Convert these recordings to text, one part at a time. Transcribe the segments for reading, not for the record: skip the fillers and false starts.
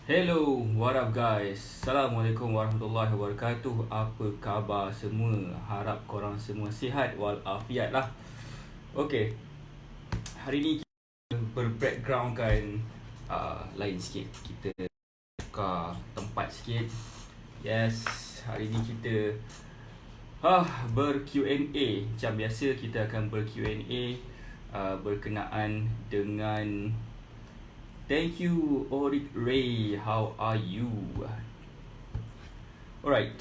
Hello, what up guys? Assalamualaikum warahmatullahi wabarakatuh. Apa khabar semua? Harap korang semua sihat walafiat lah. Okay, hari ni kita berbackgroundkan lain sikit. Kita tukar tempat sikit. Yes, hari ni kita ber-Q&A. Macam biasa kita akan ber-Q&A berkenaan dengan thank you Orik Ray, how are you? Alright,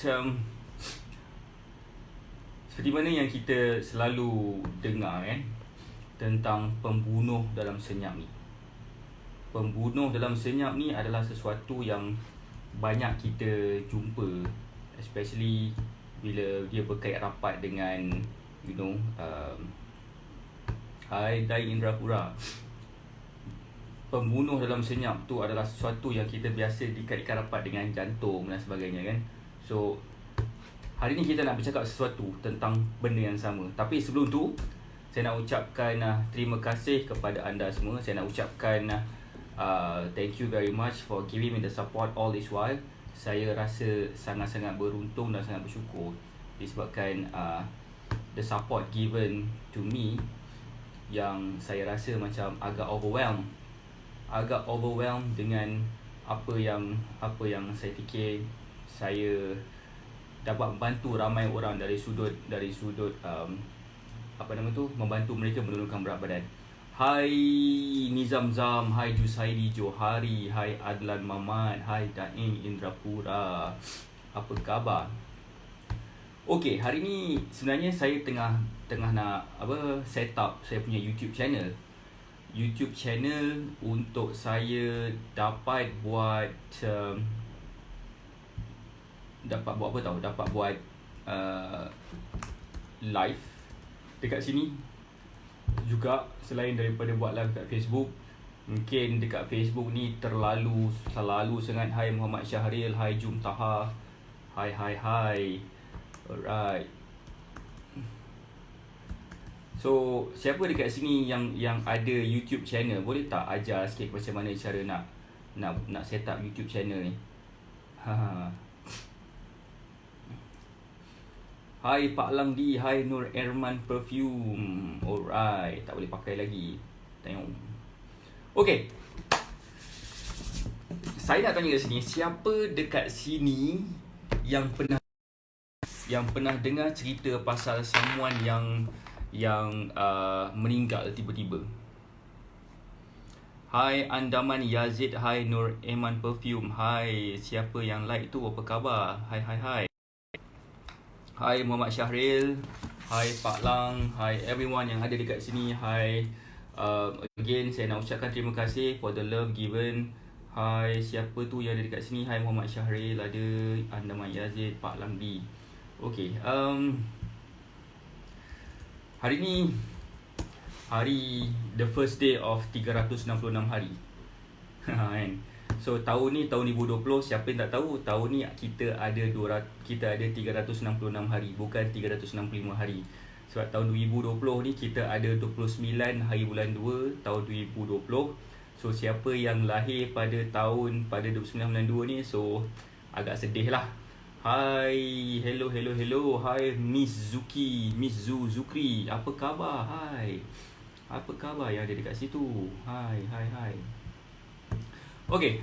seperti mana yang kita selalu dengar kan, tentang pembunuh dalam senyap ni. Pembunuh dalam senyap ni adalah sesuatu yang banyak kita jumpa, especially bila dia berkait rapat dengan Hai Dai Indrapura. Pembunuh dalam senyap tu adalah sesuatu yang kita biasa dikaitkan rapat dengan jantung dan sebagainya kan. So hari ni kita nak bercakap sesuatu tentang benda yang sama. Tapi sebelum tu saya nak ucapkan terima kasih kepada anda semua. Saya nak ucapkan thank you very much for giving me the support all this while. Saya rasa sangat-sangat beruntung dan sangat bersyukur disebabkan the support given to me, yang saya rasa macam agak overwhelmed dengan apa yang saya fikir saya dapat membantu ramai orang dari sudut membantu mereka menurunkan berat badan. Hai Nizam Zam, hai Jusaidi Johari, hai Adlan Mamat, hai Daing Indrapura. Apa khabar? Okey, hari ni sebenarnya saya tengah nak set up saya punya YouTube channel untuk saya dapat buat live dekat sini juga, selain daripada buat live dekat Facebook. Mungkin dekat Facebook ni selalu sangat hai Muhammad Syahril, hai Jum Taha, hai. Alright. So, siapa dekat sini yang ada YouTube channel, boleh tak ajar sikit macam mana cara nak set up YouTube channel ni? Hai Pak Langdi, hai Nur Erman Perfume. Alright, tak boleh pakai lagi. Tengok. Okay. Saya nak tanya kat sini, siapa dekat sini yang pernah dengar cerita pasal someone yang meninggal tiba-tiba? Hai Andaman Yazid, hai Nur Eman Perfume, hai siapa yang like tu, apa khabar? Hai. Hai Muhammad Syahril, hai Pak Lang, hai everyone yang ada dekat sini. Hai again, saya nak ucapkan terima kasih for the love given. Hai siapa tu yang ada dekat sini? Hai Muhammad Syahril, ada Andaman Yazid, Pak Lang B. Okay, hari ni the first day of 366 hari. Kan? So tahun ni tahun 2020, siapa yang tak tahu, tahun ni kita ada 366 hari, bukan 365 hari. Sebab tahun 2020 ni kita ada 29 hari bulan 2 tahun 2020. So siapa yang lahir pada 29 bulan 2 ni, so agak sedih lah. Hai, hello. Hai Miss Zukri, apa khabar? Hai. Apa khabar yang ada dekat situ? Hai. Okay.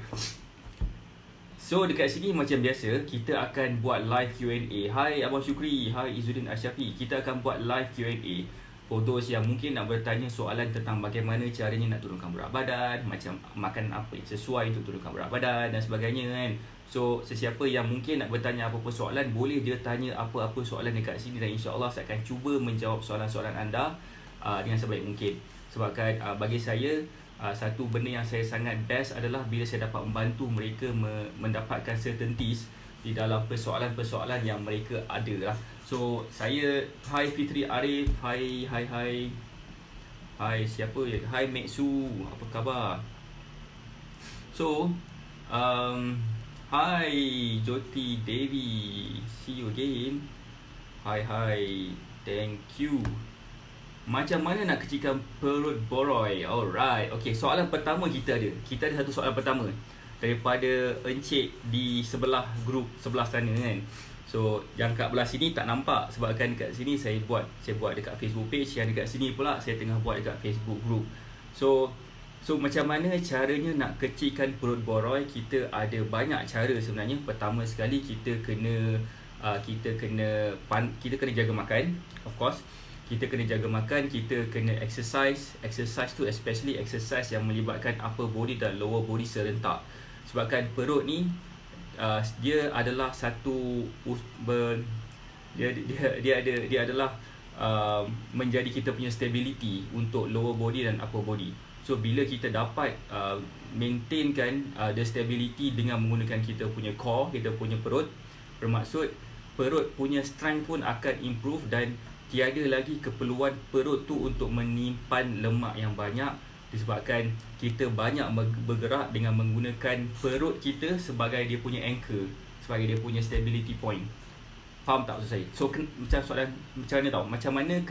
So dekat sini macam biasa, kita akan buat live Q&A. Hai Abang Syukri, hai Izzuddin Asyafi. Kita akan buat live Q&A for those yang mungkin nak bertanya soalan tentang bagaimana caranya nak turunkan berat badan, macam makan apa yang sesuai untuk turunkan berat badan dan sebagainya kan. So sesiapa yang mungkin nak bertanya apa-apa soalan, boleh dia tanya apa-apa soalan dekat sini, dan insya-Allah saya akan cuba menjawab soalan-soalan anda dengan sebaik mungkin. Sebabkan bagi saya satu benda yang saya sangat best adalah bila saya dapat membantu mereka mendapatkan certainties di dalam persoalan-persoalan yang mereka ada lah. So saya, hai Fitri Arif, hai siapa ya, hai Meksu, apa khabar? So hai Joti Devi, see you again. Hai, thank you. Macam mana nak kecilkan perut boroi? Alright, okay, soalan pertama kita ada satu soalan pertama. daripada Encik di sebelah grup sebelah sana kan. So yang kat belah sini tak nampak sebabkan dekat sini saya buat dekat Facebook page, yang dekat sini pula saya tengah buat dekat Facebook group. So macam mana caranya nak kecilkan perut boroi? Kita ada banyak cara sebenarnya. Pertama sekali kita kena jaga makan, of course. Kita kena jaga makan, kita kena exercise. Exercise tu especially exercise yang melibatkan upper body dan lower body serentak. Sebabkan perut ni dia adalah satu dia adalah menjadi kita punya stability untuk lower body dan upper body. So bila kita dapat maintainkan the stability dengan menggunakan kita punya core, kita punya perut, bermaksud perut punya strength pun akan improve dan tiada lagi keperluan perut tu untuk menyimpan lemak yang banyak, disebabkan kita banyak bergerak dengan menggunakan perut kita sebagai dia punya anchor, sebagai dia punya stability point. Faham tak maksud saya? So macam soalan macam mana tau, macam mana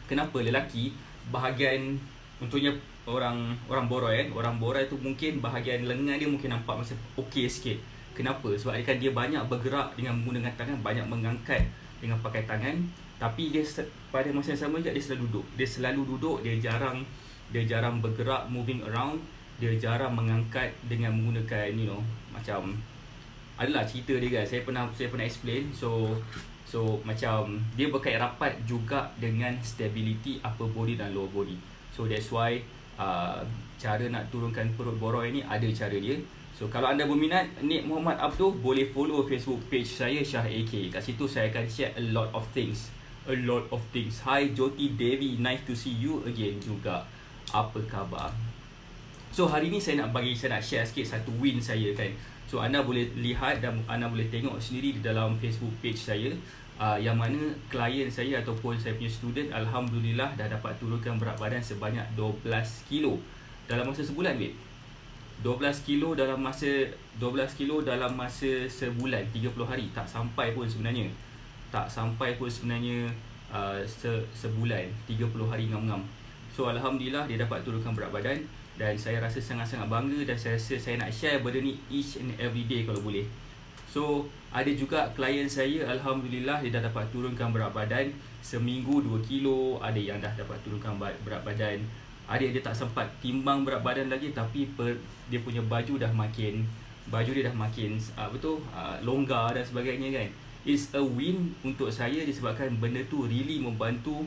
kenapa lelaki bahagian contohnya orang boroi kan, orang boroi tu mungkin bahagian lengan dia mungkin nampak macam okey sikit. Kenapa? Sebab kan dia banyak bergerak dengan menggunakan tangan, banyak mengangkat dengan pakai tangan, tapi dia pada masa yang sama juga dia selalu duduk, dia jarang bergerak, moving around, dia jarang mengangkat dengan menggunakan macam adalah cerita dia guys, saya pernah explain. So macam dia berkait rapat juga dengan stability upper body dan lower body. So that's why cara nak turunkan perut boroi ni ada cara dia. So kalau anda berminat Nik Muhammad Abduh, boleh follow Facebook page saya Syah AK. Kat situ saya akan share a lot of things. Hi Jyoti Devi, nice to see you again juga. Apa khabar? So hari ni saya nak share sikit satu win saya kan. So anda boleh lihat dan anda boleh tengok sendiri di dalam Facebook page saya, yang mana klien saya ataupun saya punya student alhamdulillah dah dapat turunkan berat badan sebanyak 12 kilo dalam masa sebulan weh. 12 kilo dalam masa sebulan, 30 hari, tak sampai pun sebenarnya sebulan, 30 hari ngam-ngam. So alhamdulillah dia dapat turunkan berat badan dan saya rasa sangat-sangat bangga, dan saya rasa saya nak share benda ni each and every day kalau boleh. So ada juga klien saya alhamdulillah dia dah dapat turunkan berat badan seminggu 2 kilo, ada yang dah dapat turunkan berat badan, ada yang dia tak sempat timbang berat badan lagi, tapi dia punya baju dia dah makin longgar dan sebagainya kan. It's a win untuk saya disebabkan benda tu really membantu,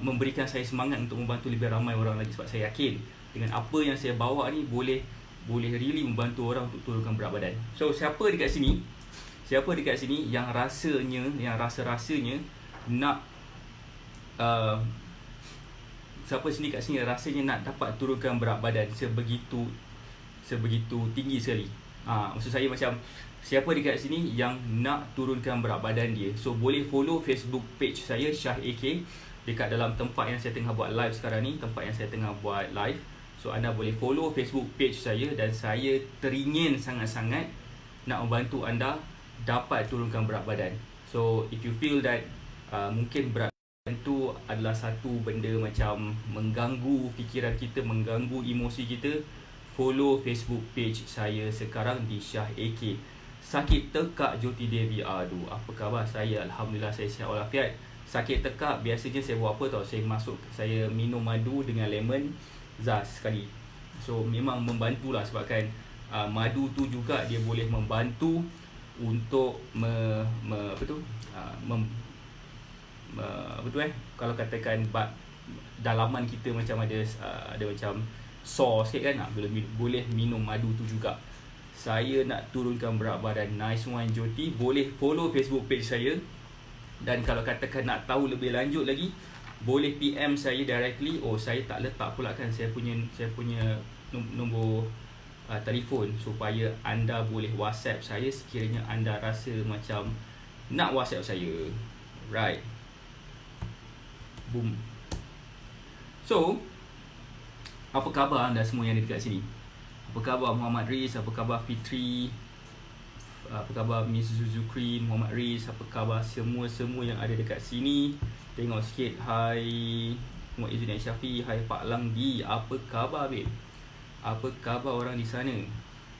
memberikan saya semangat untuk membantu lebih ramai orang lagi, sebab saya yakin dengan apa yang saya bawa ni boleh really membantu orang untuk turunkan berat badan. So siapa dekat sini yang rasa-rasanya nak siapa sini kat sini rasanya nak dapat turunkan berat badan sebegitu tinggi sekali. Maksud saya macam siapa dekat sini yang nak turunkan berat badan dia, so boleh follow Facebook page saya Syah AK dekat dalam tempat yang saya tengah buat live sekarang ni, So anda boleh follow Facebook page saya dan saya teringin sangat-sangat nak membantu anda dapat turunkan berat badan. So if you feel that mungkin berat itu adalah satu benda macam mengganggu fikiran kita, mengganggu emosi kita, follow Facebook page saya sekarang di Syah AK. Sakit tekak Jyoti Devi, aduh apa khabar? Saya alhamdulillah saya sihat walafiat. Sakit tekak biasanya saya buat apa tau, saya minum madu dengan lemon zaz sekali. So memang membantulah sebabkan madu tu juga dia boleh membantu untuk kalau katakan dalaman kita macam ada macam sore sikit kan, boleh minum madu tu juga. Saya nak turunkan berat badan. Nice one Jyoti, boleh follow Facebook page saya, dan kalau katakan nak tahu lebih lanjut lagi boleh PM saya directly. Saya tak letak pula kan saya punya nombor telefon supaya anda boleh WhatsApp saya sekiranya anda rasa macam nak WhatsApp saya. Right. Boom. So, apa khabar anda semua yang ada dekat sini? Apa khabar Muhammad Riz? Apa khabar Fitri? Apa khabar Miss Zuzukri, Muhammad Riz? Apa khabar semua yang ada dekat sini? Tengok sikit. Hai Muhammad Izzuddin Syafi. Hai Pak Langdi. Apa khabar babe? Apa khabar orang di sana?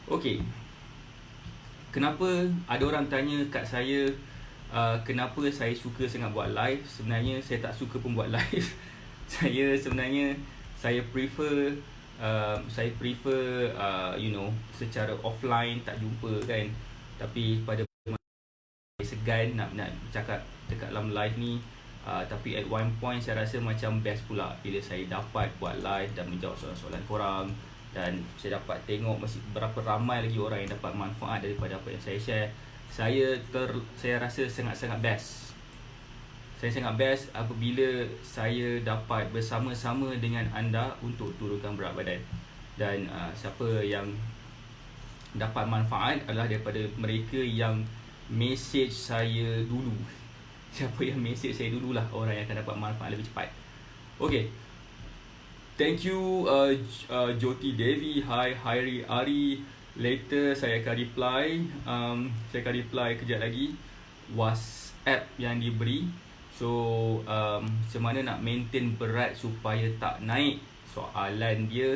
Okay, kenapa ada orang tanya kat saya, kenapa saya suka sangat buat live? Sebenarnya saya tak suka pun buat live. Saya prefer secara offline, tak jumpa kan. Tapi pada segan nak cakap dekat dalam live ni, tapi at one point saya rasa macam best pula bila saya dapat buat live dan menjawab soalan-soalan korang, dan saya dapat tengok masih berapa ramai lagi orang yang dapat manfaat daripada apa yang saya share. Saya rasa sangat-sangat best. Saya sangat best apabila saya dapat bersama-sama dengan anda untuk turunkan berat badan. Dan siapa yang dapat manfaat adalah daripada mereka yang message saya dulu. Siapa yang message saya dululah orang yang akan dapat manfaat lebih cepat. Okay, thank you Jyoti Devi. Hi Hairi Ari. Later saya akan reply. Saya akan reply kejap lagi WhatsApp yang diberi. So macam mana nak maintain berat supaya tak naik? Soalan dia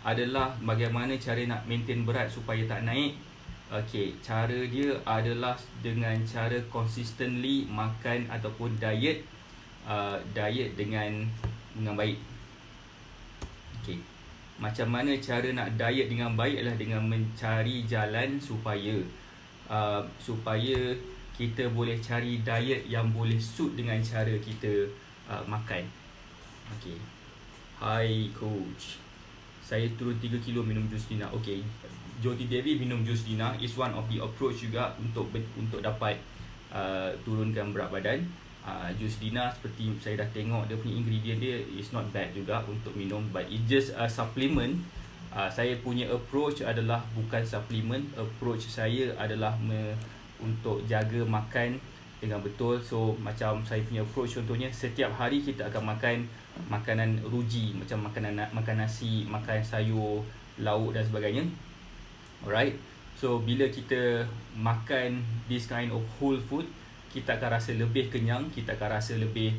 adalah bagaimana cara nak maintain berat supaya tak naik. Okay, cara dia adalah dengan cara consistently makan ataupun diet dengan baik. Okay, macam mana cara nak diet dengan baik adalah dengan mencari jalan supaya kita boleh cari diet yang boleh suit dengan cara kita makan. Okay. Hi coach, saya turun 3 kilo minum jus Dina. Okay, Jyoti Devi, minum jus Dina is one of the approach juga untuk dapat turunkan berat badan. Jus Dina seperti saya dah tengok, dia punya ingredient dia is not bad juga untuk minum, but it just a supplement. Saya punya approach adalah bukan supplement. Approach saya adalah untuk jaga makan dengan betul. So macam saya punya approach, contohnya setiap hari kita akan makan makanan ruji, macam makan nasi, makan sayur, lauk dan sebagainya. Alright, so bila kita makan this kind of whole food, kita akan rasa lebih kenyang, kita akan rasa lebih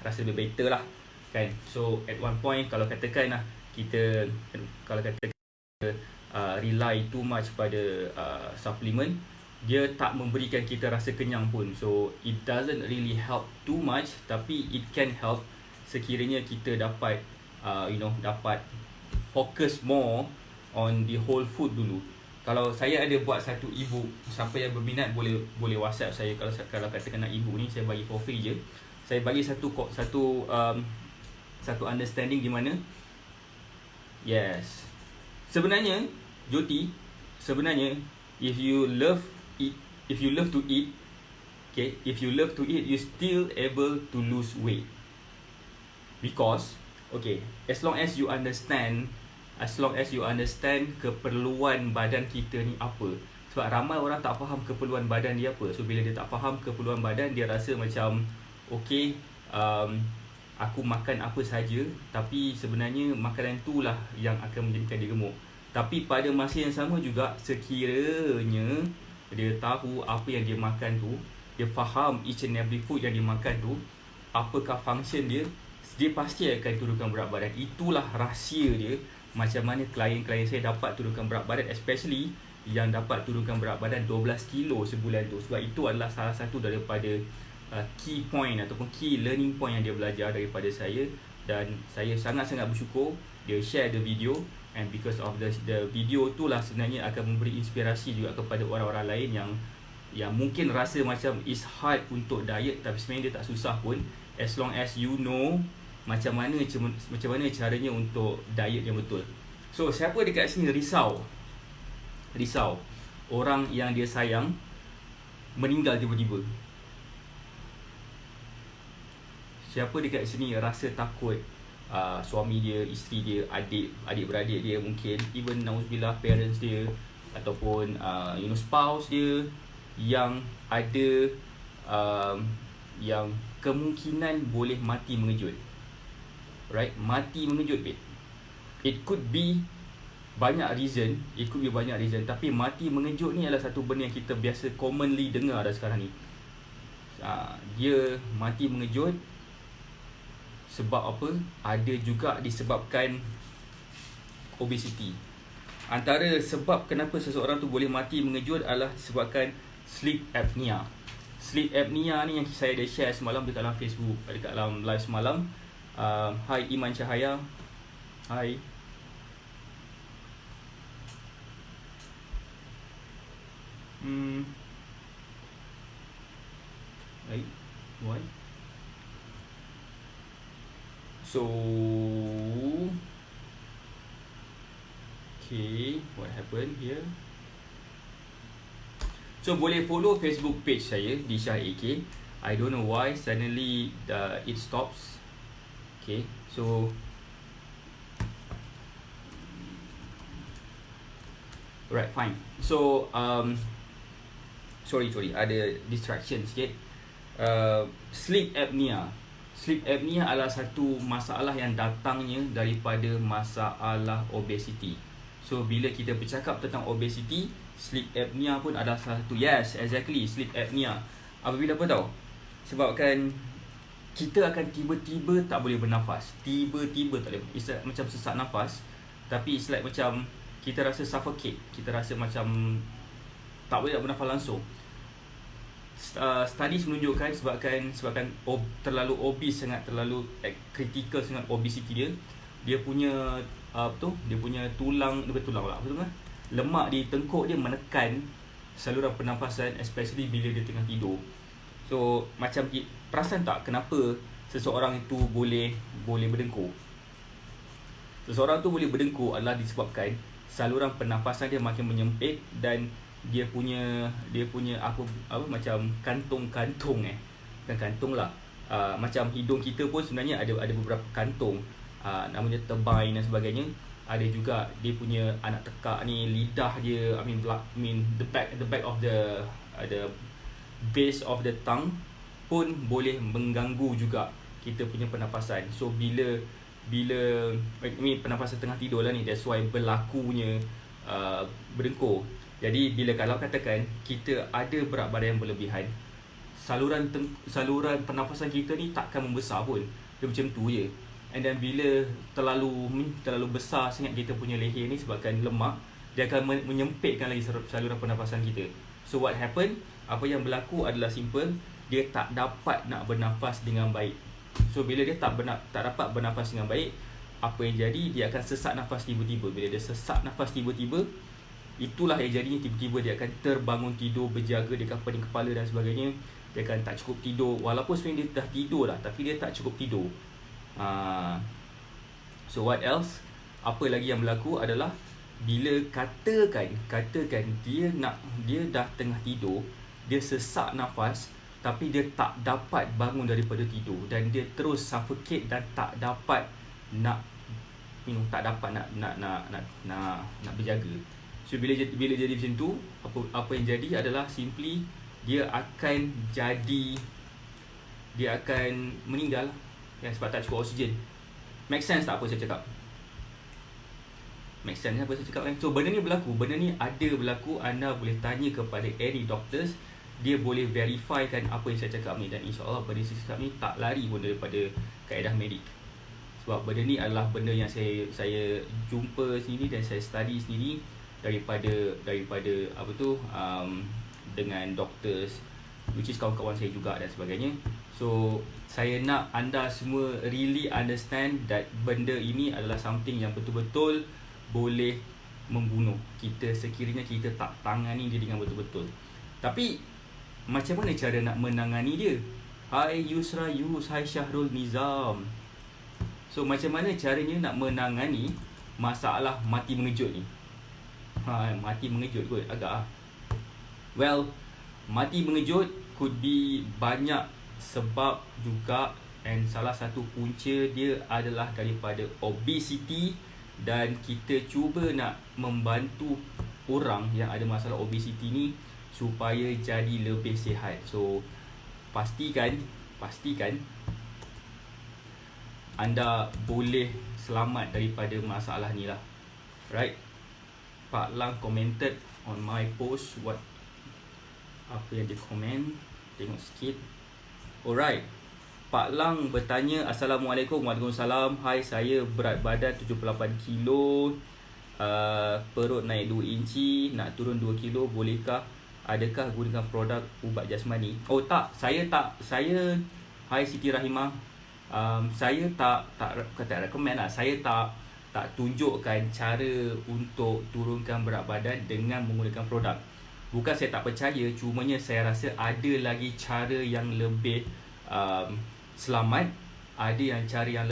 rasa lebih better lah kan. So at one point, kalau katakan kita rely too much pada supplement, dia tak memberikan kita rasa kenyang pun. So it doesn't really help too much, tapi it can help sekiranya kita dapat dapat focus more on the whole food dulu. Kalau saya ada buat satu ebook, siapa yang berminat boleh WhatsApp saya. Kalau katakan nak ebook ni, saya bagi for free je. Saya bagi satu understanding di mana, yes, sebenarnya Jyoti, if you love to eat, okay, if you love to eat, you still able to lose weight. Because okay, as long as you understand keperluan badan kita ni apa. Sebab ramai orang tak faham keperluan badan dia apa. So bila dia tak faham keperluan badan, dia rasa macam okay, aku makan apa saja, tapi sebenarnya makanan tu lah yang akan menjadikan dia gemuk. Tapi pada masa yang sama juga, sekiranya dia tahu apa yang dia makan tu, dia faham each and every food yang dia makan tu, apakah function dia, dia pasti akan turunkan berat badan. Itulah rahsia dia, macam mana klien-klien saya dapat turunkan berat badan, especially yang dapat turunkan berat badan 12 kilo sebulan tu. Sebab itu adalah salah satu daripada key point ataupun key learning point yang dia belajar daripada saya. Dan saya sangat-sangat bersyukur dia share the video, and because of the video tu lah sebenarnya akan memberi inspirasi juga kepada orang-orang lain yang mungkin rasa macam is hard untuk diet, tapi sebenarnya dia tak susah pun, as long as you know macam mana caranya untuk diet yang betul. So siapa dekat sini risau orang yang dia sayang meninggal tiba-tiba? Siapa dekat sini rasa takut suami dia, isteri dia, adik-beradik dia, mungkin even nauzubillah parents dia, ataupun spouse dia yang ada yang kemungkinan boleh mati mengejut. Right, mati mengejut, babe. It could be banyak reason, tapi mati mengejut ni adalah satu benda yang kita biasa commonly dengar dah sekarang ni. Dia mati mengejut sebab apa? Ada juga disebabkan obesity. Antara sebab kenapa seseorang tu boleh mati mengejut adalah disebabkan sleep apnea. Sleep apnea ni yang saya dah share semalam dekat dalam Facebook, dekat dalam live semalam. Hai Iman Cahaya. Hai. Right. Why? So, okay, what happened here? So boleh follow Facebook page saya Disha AK. I don't know why suddenly it stops. Okay, so right, fine. So sorry, ada distraction sikit. Sleep apnea. Sleep apnea adalah satu masalah yang datangnya daripada masalah obesity. So bila kita bercakap tentang obesity, sleep apnea pun adalah salah satu. Yes, exactly, sleep apnea. Apabila apa tahu? Sebabkan kita akan tiba-tiba tak boleh bernafas. Tiba-tiba tak boleh. It's like, macam sesak nafas. Tapi it's like macam kita rasa suffocate. Kita rasa macam tak boleh nak bernafas langsung. Studies menunjukkan sebabkan terlalu obese sangat, terlalu critical sangat obesity dia. Dia punya dia punya lemak di tengkuk dia menekan saluran pernafasan, especially bila dia tengah tidur. So macam perasan tak kenapa seseorang itu boleh berdengkur? Seseorang tu boleh berdengkur adalah disebabkan saluran pernafasan dia makin menyempit dan dia punya apa macam kantung-kantung bukan kantung lah. Macam hidung kita pun sebenarnya ada beberapa kantung, namanya turbine dan sebagainya. Ada juga dia punya anak tekak ni, lidah dia, I mean the back of the base of the tongue pun boleh mengganggu juga kita punya pernafasan. So bila pernafasan tengah tidur lah ni, that's why berlakunya berdengkur. Jadi bila kalau katakan kita ada berat badan yang berlebihan, saluran pernafasan kita ni takkan membesar pun. Dia macam tu je. And then bila terlalu besar sangat kita punya leher ni sebabkan lemak, dia akan menyempitkan lagi saluran pernafasan kita. So what happen? Apa yang berlaku adalah simple, dia tak dapat nak bernafas dengan baik. So bila dia tak dapat bernafas dengan baik, apa yang jadi? Dia akan sesak nafas tiba-tiba. Bila dia sesak nafas tiba-tiba, itulah yang jadinya tiba-tiba dia akan terbangun tidur, berjaga, dia akan pening kepala dan sebagainya. Dia akan tak cukup tidur. Walaupun sebenarnya dia dah tidur lah, tapi dia tak cukup tidur. So what else? Apa lagi yang berlaku adalah bila katakan dia dah tengah tidur, dia sesak nafas, tapi dia tak dapat bangun daripada tidur dan dia terus suffocate dan tak dapat nak berjaga. So bila jadi macam tu, apa yang jadi adalah simply dia akan meninggal sebab tak cukup oksigen. Make sense tak apa saya cakap? Make sense apa saya cakap kan? So benda ni ada berlaku. Anda boleh tanya kepada any doctors, dia boleh verifykan apa yang saya cakap ni, dan insyaAllah benda yang saya cakap ni tak lari pun daripada kaedah medik. Sebab benda ni adalah benda yang saya jumpa sendiri dan saya study sendiri daripada dengan doctors, which is kawan-kawan saya juga dan sebagainya. So saya nak anda semua really understand that benda ini adalah something yang betul-betul boleh membunuh kita sekiranya kita tak tangani dia dengan betul-betul. Tapi macam mana cara nak menangani dia? Hai Yusra Yus, hai Syahrul Nizam. So macam mana caranya nak menangani masalah mati mengejut ni? Mati mengejut kot agak. Well, mati mengejut could be banyak sebab juga, and salah satu punca dia adalah daripada obesity, dan kita cuba nak membantu orang yang ada masalah obesity ni supaya jadi lebih sihat. So pastikan anda boleh selamat daripada masalah ni lah. Right? Pak Lang commented on my post. Apa yang dia komen? Tengok sikit. Alright. Pak Lang bertanya, Assalamualaikum. Waalaikumsalam. Hai, saya berat badan 78 kilo. perut naik 2 inci, nak turun 2 kilo, bolehkah? Adakah gunakan produk ubat jasmani? Oh tak, hai Siti Rahimah, saya tak recommend lah. Saya tak tunjukkan cara untuk turunkan berat badan dengan menggunakan produk. Bukan saya tak percaya, cumanya saya rasa ada lagi cara yang lebih selamat, ada yang cara yang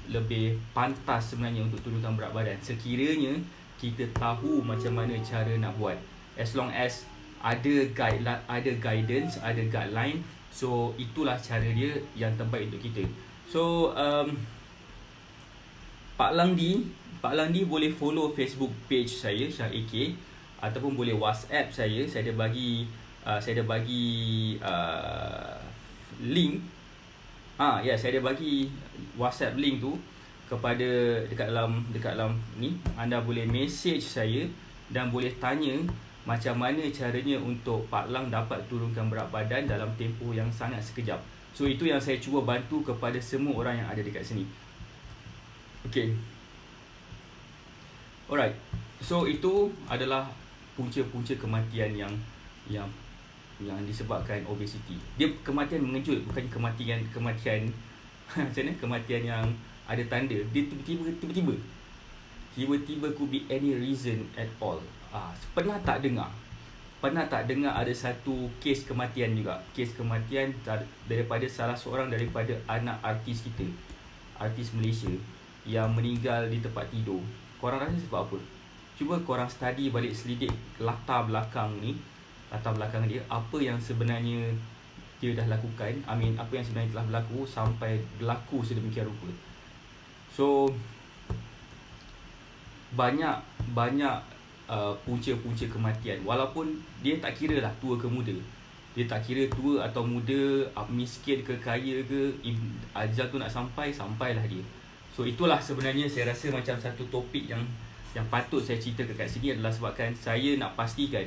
lebih pantas sebenarnya untuk turunkan berat badan. Sekiranya kita tahu macam mana cara nak buat, as long as ada guidance, ada guideline, so itulah cara dia yang terbaik untuk kita. So Pak Langdi boleh follow Facebook page saya, Syah AK, ataupun boleh WhatsApp saya. Saya ada bagi link. Saya ada bagi WhatsApp link tu kepada dekat dalam ni. Anda boleh message saya dan boleh tanya macam mana caranya untuk Pak Lang dapat turunkan berat badan dalam tempoh yang sangat sekejap. So itu yang saya cuba bantu kepada semua orang yang ada dekat sini. Okay. Alright. So itu adalah punca-punca kematian yang disebabkan obesity. Dia kematian mengejut, bukan kematian macam mana? Kematian yang ada tanda. Dia tiba-tiba could be any reason at all. Pernah tak dengar ada satu kes kematian juga. Kes kematian daripada salah seorang daripada anak artis kita, artis Malaysia, yang meninggal di tempat tidur. Korang rasa sebab apa? Cuba korang study balik, selidik latar belakang dia, apa yang sebenarnya dia dah lakukan. Apa yang sebenarnya telah berlaku sampai berlaku sedemikian rupa. So banyak punca-punca kematian. Walaupun dia tak kira lah tua ke muda, dia tak kira tua atau muda, miskin ke kaya ke, ajal tu nak sampailah dia. So itulah sebenarnya saya rasa macam satu topik yang patut saya cerita kat sini, adalah sebabkan saya nak pastikan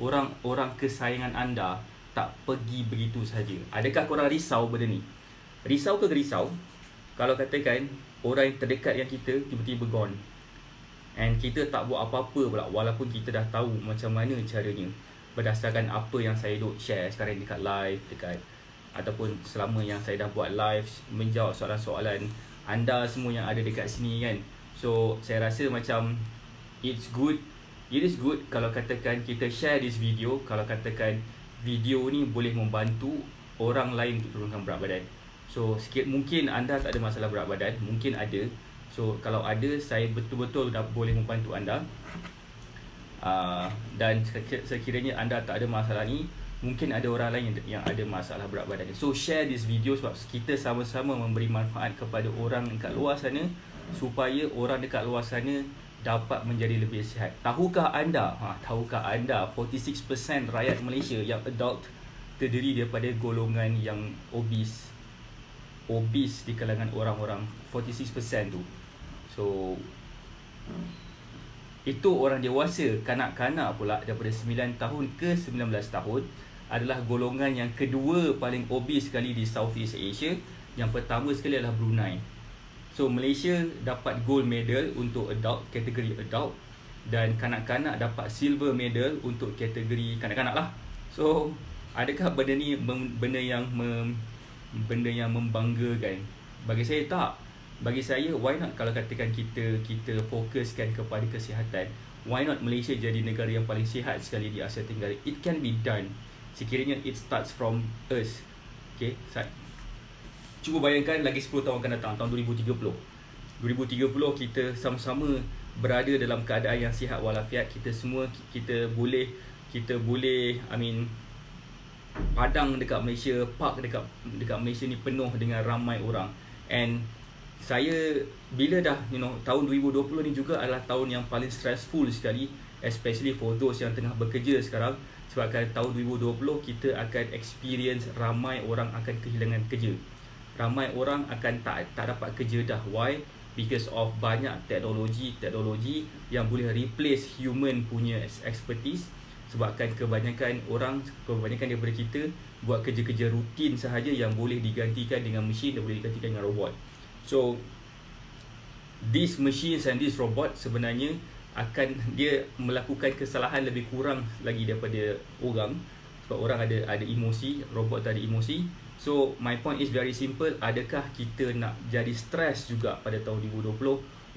orang kesayangan anda tak pergi begitu saja. Adakah korang risau benda ni? Risau ke risau kalau katakan orang yang terdekat yang kita tiba-tiba gone, and kita tak buat apa-apa pula, walaupun kita dah tahu macam mana caranya, berdasarkan apa yang saya duk share sekarang dekat live, ataupun selama yang saya dah buat live, menjawab soalan-soalan anda semua yang ada dekat sini kan. So saya rasa macam it is good kalau katakan kita share this video, kalau katakan video ni boleh membantu orang lain untuk turunkan berat badan. So mungkin anda tak ada masalah berat badan, mungkin ada. So kalau ada, saya betul-betul dah boleh membantu anda. Dan sekiranya anda tak ada masalah ni, mungkin ada orang lain yang ada masalah berat badan. So share this video sebab kita sama-sama memberi manfaat kepada orang dekat luar sana, supaya orang dekat luar sana dapat menjadi lebih sihat. Tahukah anda 46% rakyat Malaysia yang adult terdiri daripada golongan yang obese di kalangan orang-orang, 46% tu. So itu orang dewasa. Kanak-kanak pula daripada 9 tahun ke 19 tahun adalah golongan yang kedua paling obese sekali di Southeast Asia. Yang pertama sekali adalah Brunei. So Malaysia dapat gold medal untuk adult, kategori adult, dan kanak-kanak dapat silver medal untuk kategori kanak-kanak lah. So adakah benda ni benda yang membanggakan? Bagi saya tak. Bagi saya, why not kalau katakan kita fokuskan kepada kesihatan, why not Malaysia jadi negara yang paling sihat sekali di Asia Tenggara? It can be done sekiranya it starts from us. Okay, cuba bayangkan lagi 10 tahun akan datang, tahun 2030 kita sama-sama berada dalam keadaan yang sihat walafiat. Kita semua kita boleh padang dekat Malaysia, park dekat Malaysia ni penuh dengan ramai orang. And saya bila dah tahun 2020 ni juga adalah tahun yang paling stressful sekali, especially for those yang tengah bekerja sekarang, sebabkan tahun 2020 kita akan experience ramai orang akan kehilangan kerja. Ramai orang akan tak dapat kerja dah. Why? Because of banyak teknologi yang boleh replace human punya expertise. Sebabkan kebanyakan daripada kita buat kerja-kerja rutin sahaja yang boleh digantikan dengan mesin dan boleh digantikan dengan robot. So these machines and this robot sebenarnya dia melakukan kesalahan lebih kurang lagi daripada orang, sebab orang ada emosi, robot tu ada emosi. So my point is very simple, adakah kita nak jadi stres juga pada tahun 2020?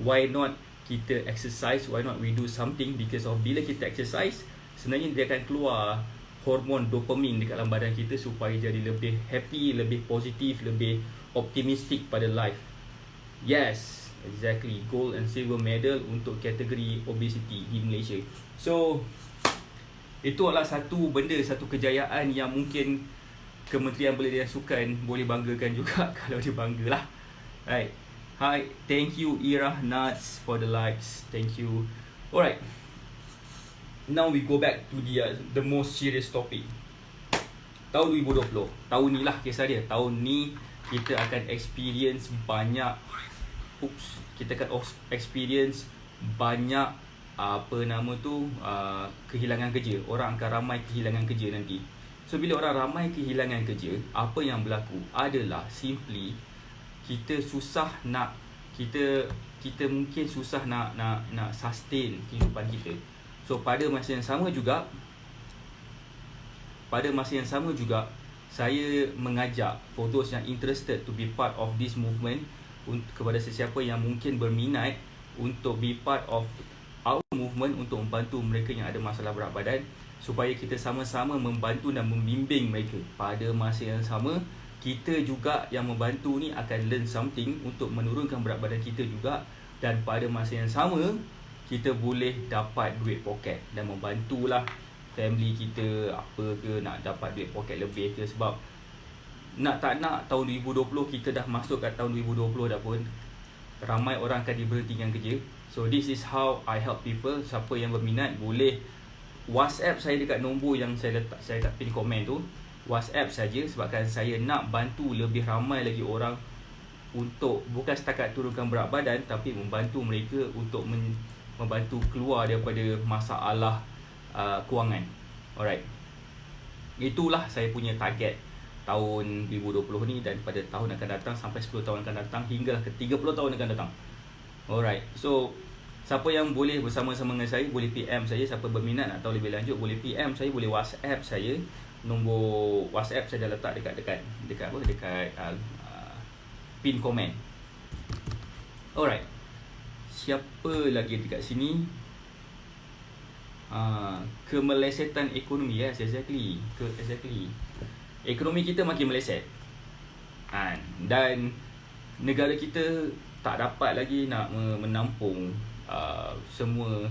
Why not kita exercise, why not we do something, because of bila kita exercise sebenarnya dia akan keluar hormon dopamine dekat dalam badan kita supaya jadi lebih happy, lebih positif, lebih optimistic pada life. Yes, exactly, gold and silver medal untuk kategori obesity di Malaysia. So itu adalah satu benda, satu kejayaan yang mungkin Kementerian Belia dan Sukan boleh banggakan juga kalau dia banggalah. Right. Hi, thank you Ira Nuts for the likes. Thank you. Alright. Now we go back to the most serious topic. Tahun 2020. Tahun ni lah kisah dia. Tahun ni kita akan experience banyak banyak kehilangan kerja. Orang akan ramai kehilangan kerja nanti. So bila orang ramai kehilangan kerja, apa yang berlaku adalah simply kita mungkin susah nak sustain kehidupan kita. So pada masa yang sama juga saya mengajak for those yang interested to be part of this movement, kepada sesiapa yang mungkin berminat untuk be part of our movement untuk membantu mereka yang ada masalah berat badan, supaya kita sama-sama membantu dan membimbing mereka. Pada masa yang sama, kita juga yang membantu ni akan learn something untuk menurunkan berat badan kita juga. Dan pada masa yang sama, kita boleh dapat duit poket dan membantulah family kita apa ke, nak dapat duit poket lebih ke. Sebab nak tak nak tahun 2020 kita dah masuk kat tahun 2020 dah pun, ramai orang akan diberhentikan kerja. So this is how I help people. Siapa yang berminat boleh WhatsApp saya dekat nombor yang saya kat pin komen tu. WhatsApp saja, sebabkan saya nak bantu lebih ramai lagi orang untuk bukan setakat turunkan berat badan, tapi membantu mereka untuk membantu keluar daripada masalah kewangan. Alright. Itulah saya punya target tahun 2020 ni, dan pada tahun akan datang sampai 10 tahun akan datang hingga ke 30 tahun akan datang. Alright. So siapa yang boleh bersama-sama dengan saya boleh PM saya. Siapa berminat nak tahu lebih lanjut boleh PM saya, boleh WhatsApp saya. Nombor WhatsApp saya dah letak dekat pin komen. Alright. Siapa lagi dekat sini? Kemelesetan ekonomi. Yes, exactly. Ekonomi kita makin meleset. Dan negara kita tak dapat lagi nak menampung semua.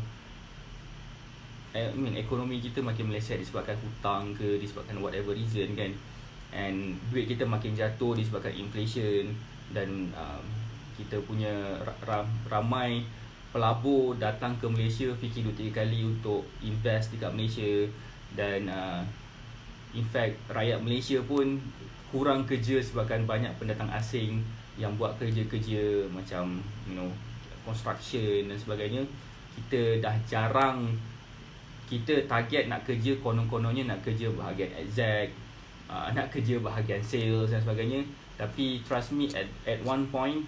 Ekonomi kita makin meleset disebabkan hutang ke, disebabkan whatever reason kan. And duit kita makin jatuh disebabkan inflation. Dan kita punya ramai pelabur datang ke Malaysia fikir 2-3 kali untuk invest dekat Malaysia. Dan in fact rakyat Malaysia pun kurang kerja sebabkan banyak pendatang asing yang buat kerja-kerja macam construction dan sebagainya. Kita dah jarang, kita target nak kerja konon-kononnya nak kerja bahagian exec, nak kerja bahagian sales dan sebagainya. Tapi trust me, at one point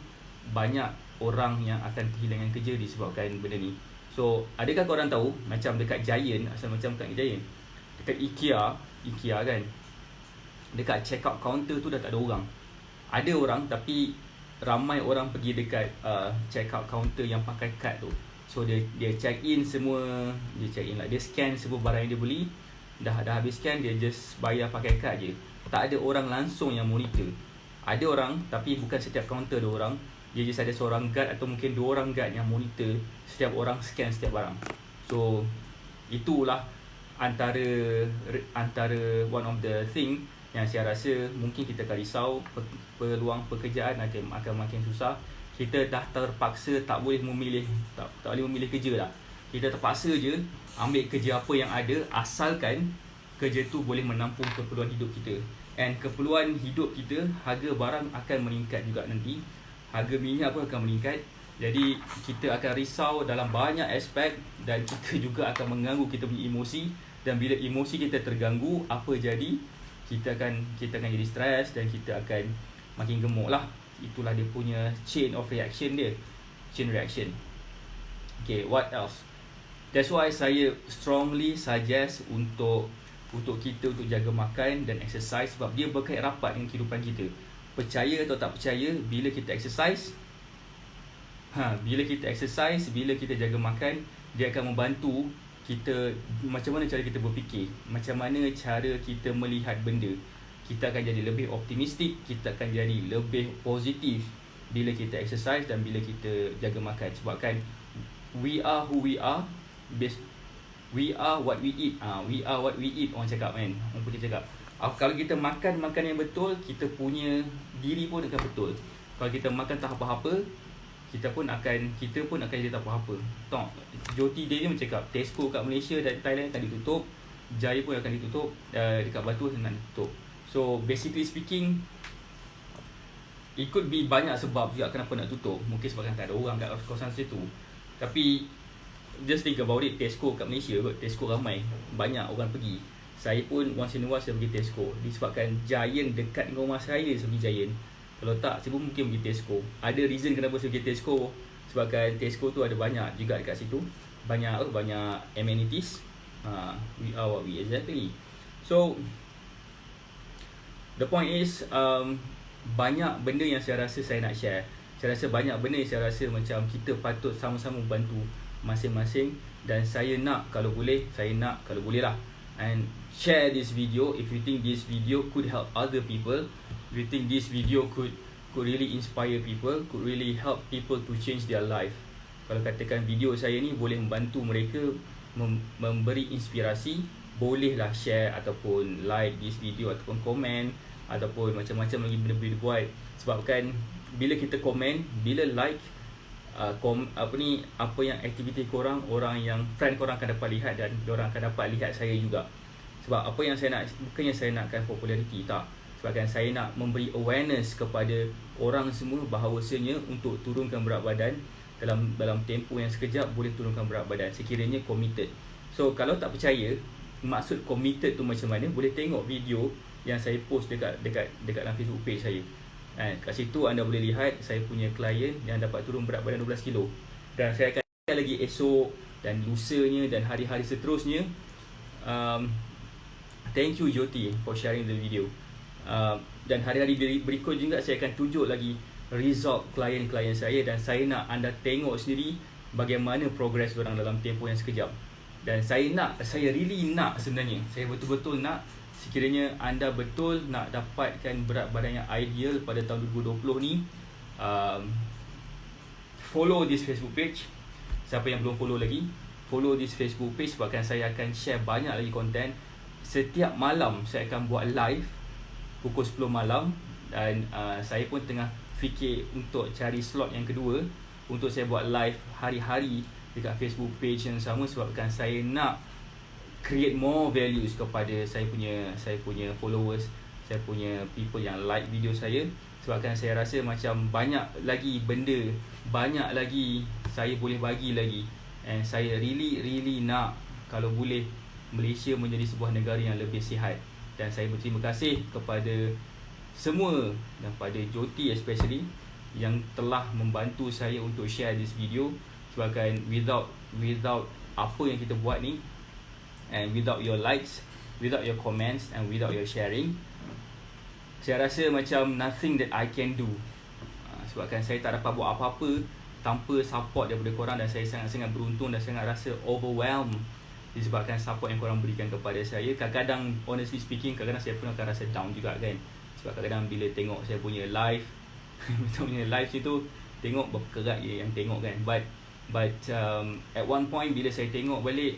banyak orang yang akan kehilangan kerja disebabkan benda ni. So adakah korang tahu macam dekat Giant, dekat Giant, dekat IKEA kan, dekat checkout counter tu dah tak ada orang. Ada orang tapi ramai orang pergi dekat checkout counter yang pakai kad tu. So dia check in semua, dia scan semua barang yang dia beli. Dah habis scan, dia just bayar pakai kad je. Tak ada orang langsung yang monitor. Ada orang tapi bukan setiap counter ada orang. Dia just ada seorang guard atau mungkin 2 orang guard yang monitor setiap orang scan setiap barang. So itulah antara one of the thing yang saya rasa mungkin kita akan risau. Peluang pekerjaan akan makin susah. Kita dah terpaksa tak boleh memilih kerja dah. Kita terpaksa je ambil kerja apa yang ada, asalkan kerja tu boleh menampung keperluan hidup kita. And keperluan hidup kita, harga barang akan meningkat juga nanti. Harga minyak pun akan meningkat. Jadi kita akan risau dalam banyak aspek, dan kita juga akan mengganggu kita punya emosi. Dan bila emosi kita terganggu, apa jadi? Kita akan jadi stres dan kita akan makin gemuk lah. Itulah dia punya chain of reaction dia. Chain reaction. Okay, what else? That's why saya strongly suggest untuk kita untuk jaga makan dan exercise, sebab dia berkait rapat dengan kehidupan kita. Percaya atau tak percaya, bila kita exercise, bila kita jaga makan, dia akan membantu kita macam mana cara kita berfikir, macam mana cara kita melihat benda. Kita akan jadi lebih optimistik, kita akan jadi lebih positif bila kita exercise dan bila kita jaga makan. Sebab kan we are who we are, we are what we eat. We are what we eat, orang cakap kan. Orang putih cakap. Kalau kita makan makanan yang betul, kita punya diri pun akan betul. Kalau kita makan tak apa-apa, kita pun akan jadi tak apa-apa. Tengok, Joti dia mencakap Tesco kat Malaysia dan Thailand akan ditutup, Jaya pun akan ditutup, dekat Batu nak ditutup. So basically speaking, it could be banyak sebab juga kenapa nak tutup. Mungkin sebabkan tak ada orang kat kawasan situ. Tapi just think about it, Tesco kat Malaysia kot, Tesco ramai, banyak orang pergi. Saya pun once in a while saya pergi Tesco. Disebabkan Giant dekat dengan rumah saya, saya pergi Giant. Kalau tak, saya pun mungkin pergi Tesco. Ada reason kenapa saya pergi Tesco. Sebabkan Tesco tu ada banyak juga dekat situ, banyak amenities. We are what we exactly. So the point is, banyak benda yang saya rasa saya nak share. Saya rasa banyak benda yang saya rasa macam kita patut sama-sama bantu masing-masing. Dan saya nak kalau boleh lah, and share this video if you think this video could help other people. If you think this video could really inspire people, could really help people to change their life. Kalau katakan video saya ni boleh membantu mereka, memberi inspirasi, bolehlah share ataupun like this video ataupun komen ataupun macam-macam lagi benda-benda buat. Sebab kan bila kita komen, bila like, apa yang aktiviti korang, orang yang friend korang akan dapat lihat, dan diorang akan dapat lihat saya juga. Sebab apa yang saya nak, bukannya saya nakkan populariti, tak. Sebabkan saya nak memberi awareness kepada orang semua bahawasanya untuk turunkan berat badan dalam tempoh yang sekejap boleh turunkan berat badan sekiranya committed. So kalau tak percaya maksud committed tu macam mana, boleh tengok video yang saya post dekat dalam Facebook page saya. Kat situ anda boleh lihat saya punya klien yang dapat turun berat badan 12 kilo. Dan saya akan share lagi esok dan lusanya dan hari-hari seterusnya. Thank you Joti for sharing the video. Dan hari-hari berikut juga saya akan tunjuk lagi result klien-klien saya, dan saya nak anda tengok sendiri bagaimana progress orang dalam tempoh yang sekejap. Dan saya really nak sebenarnya, saya betul-betul nak, sekiranya anda betul nak dapatkan berat badan yang ideal pada tahun 2020 ni, follow this Facebook page. Siapa yang belum follow lagi, follow this Facebook page, sebabkan saya akan share banyak lagi konten. Setiap malam saya akan buat live pukul 10 malam. Dan saya pun tengah fikir untuk cari slot yang kedua untuk saya buat live hari-hari dekat Facebook page yang sama, sebabkan saya nak create more values kepada saya punya followers, saya punya people yang like video saya. Sebabkan saya rasa macam banyak lagi benda, banyak lagi saya boleh bagi lagi. And saya really nak kalau boleh Malaysia menjadi sebuah negara yang lebih sihat. Dan saya berterima kasih kepada semua, dan pada Joti especially, yang telah membantu saya untuk share this video. Sebabkan without apa yang kita buat ni, and without your likes, without your comments, and without your sharing, saya rasa macam nothing that I can do. Sebabkan saya tak dapat buat apa-apa tanpa support daripada korang. Dan saya sangat-sangat beruntung dan sangat rasa overwhelmed disebabkan support yang korang berikan kepada saya. Kadang-kadang, honestly speaking, kadang-kadang saya pun akan rasa down juga kan. Sebab kadang-kadang bila tengok saya punya live situ, tengok berkerat je yang tengok kan. But at one point bila saya tengok balik,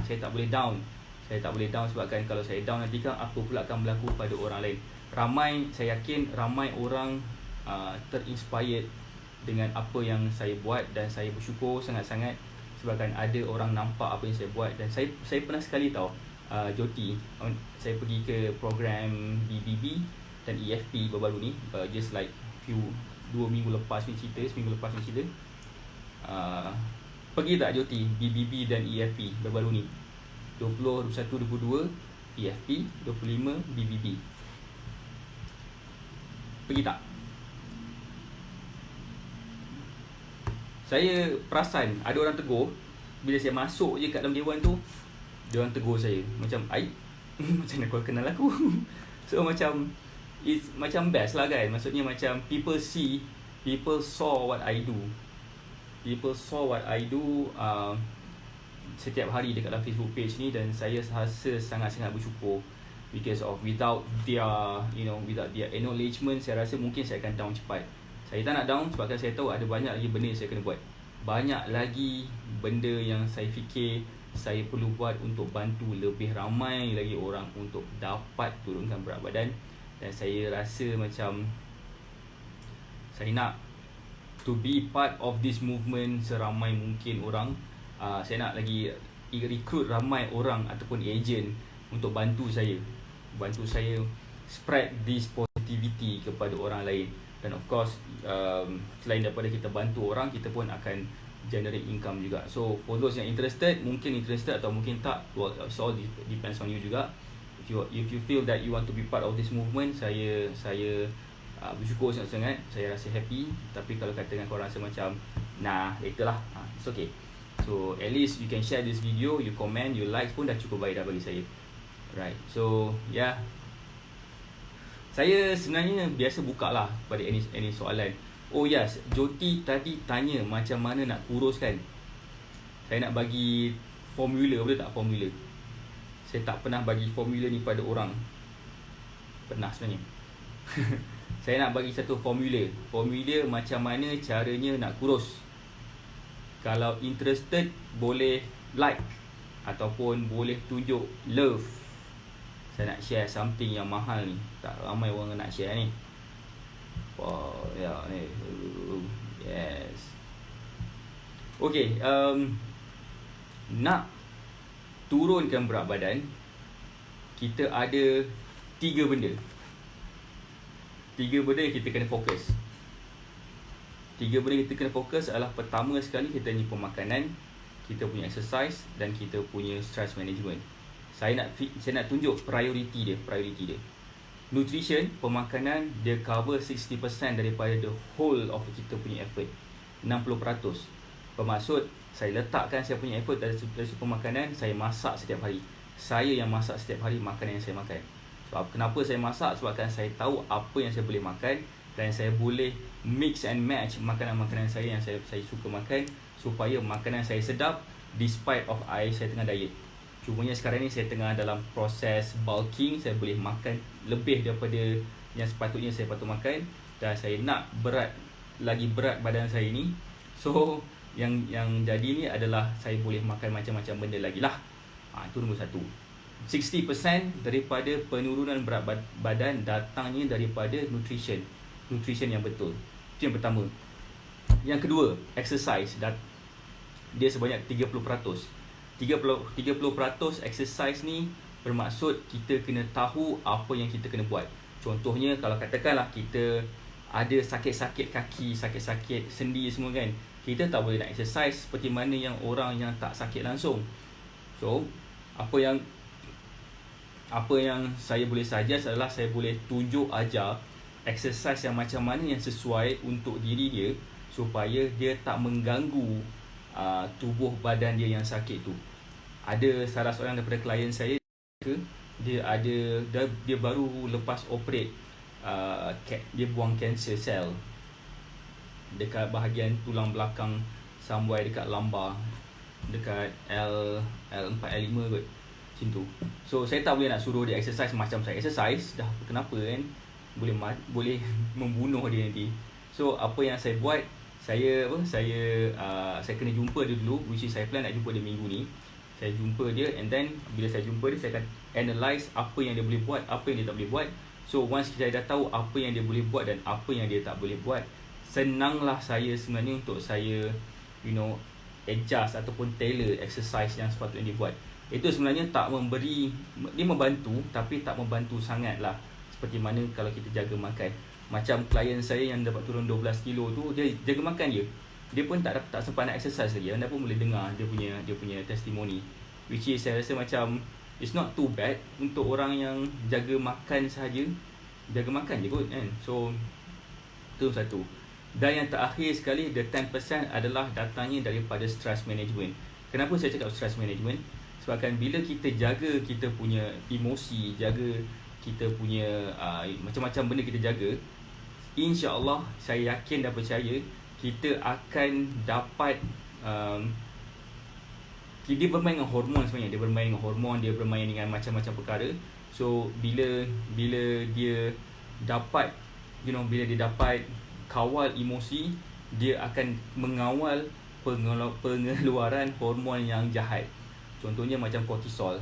saya tak boleh down. Saya tak boleh down sebabkan kalau saya down nanti kan apa pula akan berlaku pada orang lain. Saya yakin ramai orang terinspired dengan apa yang saya buat, dan saya bersyukur sangat-sangat sebabkan ada orang nampak apa yang saya buat. Dan saya pernah sekali tahu Joti, saya pergi ke program BBB dan EFP baru-baru ni, just like 2 minggu lepas ni cerita, seminggu lepas ni cerita. Pergi tak Joti BBB dan EFP baru-baru ni? 20, 21, 22 EFP, 25 BBB. Pergi tak? Saya perasan ada orang tegur bila saya masuk je kat dalam dewan tu, dia orang tegur saya macam, "Ai, macam mana kau kenal aku?" So macam it's macam best lah kan. Maksudnya macam people saw what I do. People saw what I do setiap hari dekat dalam Facebook page ni, dan saya rasa sangat-sangat bersyukur because of without their acknowledgement, saya rasa mungkin saya akan down cepat. Saya tak nak down sebabkan saya tahu ada banyak lagi benda yang saya kena buat. Banyak lagi benda yang saya fikir saya perlu buat untuk bantu lebih ramai lagi orang untuk dapat turunkan berat badan. Dan saya rasa macam saya nak to be part of this movement seramai mungkin orang. Saya nak lagi recruit ramai orang ataupun agent untuk bantu saya spread this positivity kepada orang lain. Dan of course selain daripada kita bantu orang, kita pun akan generate income juga. So for those yang interested, mungkin interested atau mungkin tak, well, it all depends on you juga. If you feel that you want to be part of this movement, saya bersyukur sangat-sangat. Saya rasa happy. Tapi kalau katakan korang rasa macam nah, later lah, it's okay. So at least you can share this video, you comment, you like pun dah cukup baik dah bagi saya. Right. So yeah, saya sebenarnya biasa buka lah pada any soalan. Oh yes, Joti tadi tanya macam mana nak kuruskan. Saya nak bagi formula, boleh tak formula? Saya tak pernah bagi formula ni pada orang. Pernah sebenarnya. Saya nak bagi satu formula macam mana caranya nak kurus. Kalau interested, boleh like ataupun boleh tunjuk love. Saya nak share something yang mahal ni. Tak ramai orang nak share ni. Wow, ya ni. Yes. Okay, nak turunkan berat badan, kita ada 3 benda. 3 benda yang kita kena fokus. 3 benda yang kita kena fokus adalah, pertama sekali kita ni pemakanan, kita punya exercise dan kita punya stress management. Saya nak tunjuk priority dia. Nutrition, pemakanan, dia cover 60% daripada the whole of kita punya effort. 60%. Bermaksud saya letakkan saya punya effort dari pemakanan, saya masak setiap hari. Saya yang masak setiap hari makanan yang saya makan. Sebab kenapa saya masak? Sebabkan saya tahu apa yang saya boleh makan dan saya boleh mix and match makanan-makanan saya yang saya suka makan supaya makanan saya sedap despite of saya tengah diet. Cumanya sekarang ni saya tengah dalam proses bulking, saya boleh makan lebih daripada yang sepatutnya saya patut makan, dan saya nak lagi berat badan saya ni. So yang jadi ni adalah saya boleh makan macam-macam benda lagi lah. Itu nombor 1. 60% daripada penurunan berat badan datangnya daripada nutrition yang betul. Itu yang pertama. Yang kedua, exercise. Dia sebanyak 30%. 30% exercise ni bermaksud kita kena tahu apa yang kita kena buat. Contohnya kalau katakanlah kita ada sakit-sakit kaki, sakit-sakit sendi semua kan, kita tak boleh nak exercise seperti mana yang orang yang tak sakit langsung. So apa yang saya boleh suggest adalah saya boleh tunjuk ajar exercise yang macam mana yang sesuai untuk diri dia supaya dia tak mengganggu tubuh badan dia yang sakit tu. Ada salah seorang daripada klien saya, dia baru lepas operate, dia buang cancer cell dekat bahagian tulang belakang somewhere dekat lumbar, dekat L4 L5 kot, macam tu. So saya tak boleh nak suruh dia exercise macam saya exercise, dah kenapa kan, boleh membunuh dia nanti. So apa yang saya buat, saya kena jumpa dia dulu, which is saya plan nak jumpa dia minggu ni. Saya jumpa dia, and then bila saya jumpa dia, saya akan analyse apa yang dia boleh buat, apa yang dia tak boleh buat. So once kita dah tahu apa yang dia boleh buat dan apa yang dia tak boleh buat, senanglah saya sebenarnya untuk saya adjust ataupun tailor exercise yang sepatutnya dia buat. Itu sebenarnya dia membantu, tapi tak membantu sangat lah. Seperti mana kalau kita jaga makan. Macam klien saya yang dapat turun 12 kilo tu, dia jaga makan je. Dia pun tak sempat nak exercise lagi. Anda pun boleh dengar dia punya testimoni, which is saya rasa macam it's not too bad untuk orang yang jaga makan sahaja. Jaga makan je kot kan. So itu satu. Dan yang terakhir sekali, the 10% adalah datangnya daripada stress management. Kenapa saya cakap stress management? Sebabkan bila kita jaga kita punya emosi, jaga kita punya macam-macam benda kita jaga, insya-Allah saya yakin dan percaya kita akan dapat dia bermain dengan hormon sebenarnya. Dia bermain dengan hormon, dia bermain dengan macam-macam perkara. So bila dia dapat bila dia dapat kawal emosi, dia akan mengawal pengeluaran hormon yang jahat. Contohnya macam kortisol.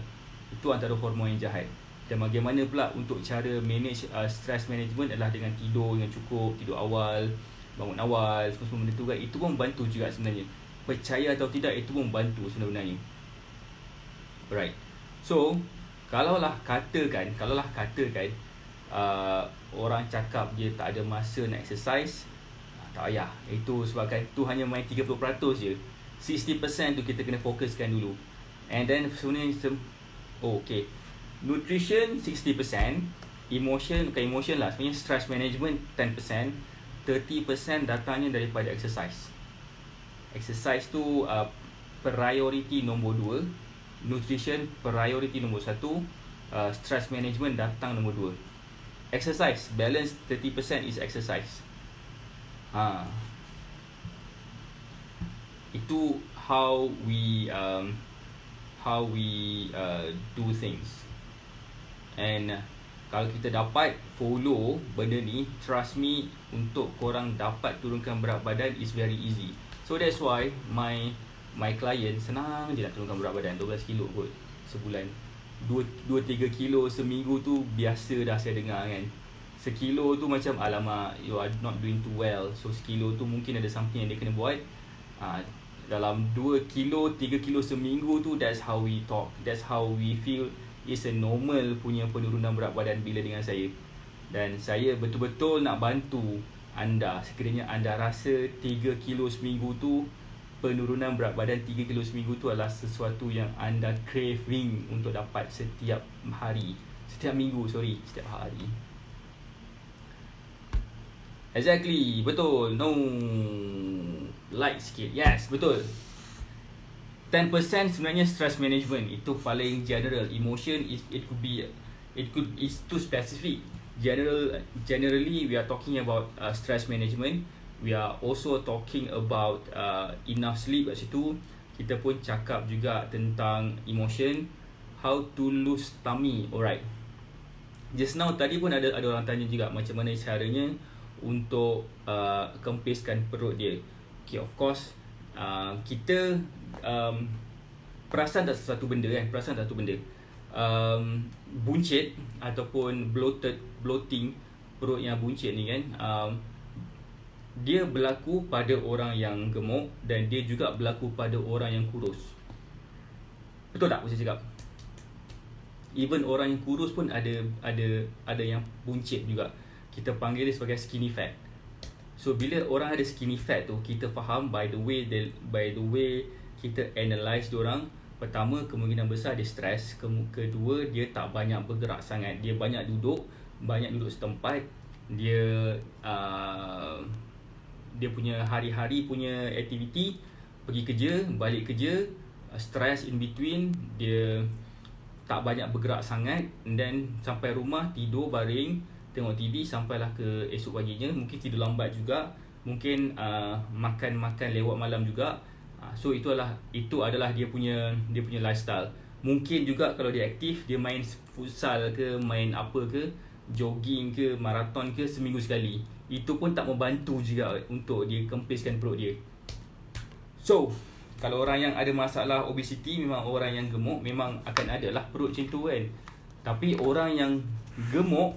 Itu antara hormon yang jahat. Dan bagaimana pula untuk cara manage stress management adalah dengan tidur dengan cukup, tidur awal, bangun awal, semua benda tu kan. Itu pun membantu juga sebenarnya. Percaya atau tidak, itu pun membantu sebenarnya. Alright. So, kalaulah katakan orang cakap dia tak ada masa nak exercise, tak payah. Itu sebabkan tu hanya main 30% je. 60% tu kita kena fokuskan dulu. And then sebenarnya okay. Nutrition 60%, emotion lah. Sebenarnya stress management 10%, 30% datangnya daripada exercise. Exercise tu priority nombor 2, nutrition priority nombor 1, stress management datang nombor 2. Exercise, balance 30% is exercise. Itu how we do things. And kalau kita dapat follow benda ni, trust me, untuk korang dapat turunkan berat badan is very easy. So that's why my client senang je nak turunkan berat badan 12 kilo kot sebulan. 2-3 kilo seminggu tu biasa dah saya dengar kan. Sekilo tu macam alamak, you are not doing too well. So sekilo tu mungkin ada something yang dia kena buat. Dalam 2 kilo, 3 kilo seminggu tu, that's how we talk. That's how we feel is a normal punya penurunan berat badan bila dengan saya. Dan saya betul-betul nak bantu anda. Sekiranya anda rasa 3 kilo seminggu tu, penurunan berat badan 3 kilo seminggu tu adalah sesuatu yang anda craving untuk dapat setiap hari. Setiap hari. Exactly, betul. No, like sikit. Yes, betul. 10% sebenarnya stress management. Itu paling general. Emotion is too specific. Generally we are talking about stress management. We are also talking about enough sleep kat situ. Kita pun cakap juga tentang emotion, how to lose tummy. Alright. Just now tadi pun ada orang tanya juga macam mana caranya untuk kempiskan perut dia. Okay, of course kita perasan tak satu benda kan, buncit ataupun bloating, perut yang buncit ni kan, dia berlaku pada orang yang gemuk dan dia juga berlaku pada orang yang kurus. Betul tak saya cakap? Even orang yang kurus pun ada yang buncit juga. Kita panggil dia sebagai skinny fat. So bila orang ada skinny fat tu, kita faham by the way kita analyse diorang. Pertama, kemungkinan besar dia stres. Kedua, dia tak banyak bergerak sangat. Dia banyak duduk setempat. Dia punya hari-hari punya aktiviti, pergi kerja, balik kerja, stres in between, dia tak banyak bergerak sangat. And then sampai rumah, tidur, baring, tengok TV sampailah ke esok paginya. Mungkin tidur lambat juga, mungkin makan lewat malam juga. So itu adalah dia punya lifestyle. Mungkin juga kalau dia aktif, dia main futsal ke, main apa ke, jogging ke, maraton ke seminggu sekali. Itu pun tak membantu juga untuk dia kempiskan perut dia. So kalau orang yang ada masalah obesity, memang orang yang gemuk memang akan ada lah perut macam tu kan. Tapi orang yang gemuk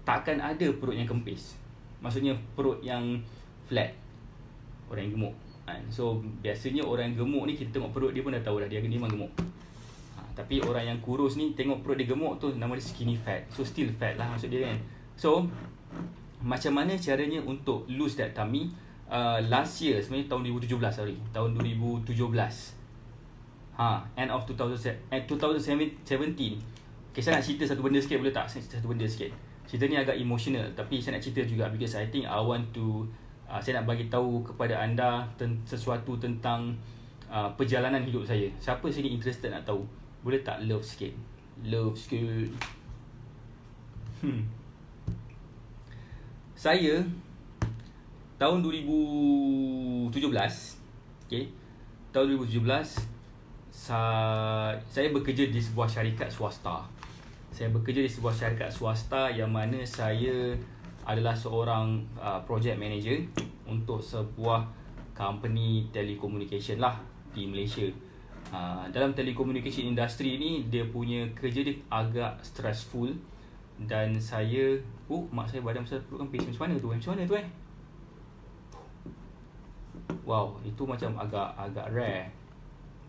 takkan ada perut yang kempis. Maksudnya perut yang flat. Orang yang gemuk. So biasanya orang yang gemuk ni, kita tengok perut dia pun dah tahu dah dia memang gemuk. Tapi orang yang kurus ni, tengok perut dia gemuk tu, nama dia skinny fat. So still fat lah maksud dia kan. So macam mana caranya untuk lose that tummy? Last year, sebenarnya tahun 2017. End of 2017. Okay, saya nak cerita satu benda sikit, boleh tak? Cerita ni agak emotional, tapi saya nak cerita juga because I think I want to saya nak bagi tahu kepada anda sesuatu tentang perjalanan hidup saya. Siapa sini interested nak tahu? Boleh tak love sikit? Love sikit. Saya tahun 2017, okay, tahun 2017 saya bekerja di sebuah syarikat swasta. Saya bekerja di sebuah syarikat swasta yang mana saya adalah seorang project manager untuk sebuah company telecommunication lah di Malaysia. Dalam telecommunication industry ni, dia punya kerja dia agak stressful. Dan saya, mak saya badan besar perut kempis. Macam mana tu? Wow, itu macam agak rare.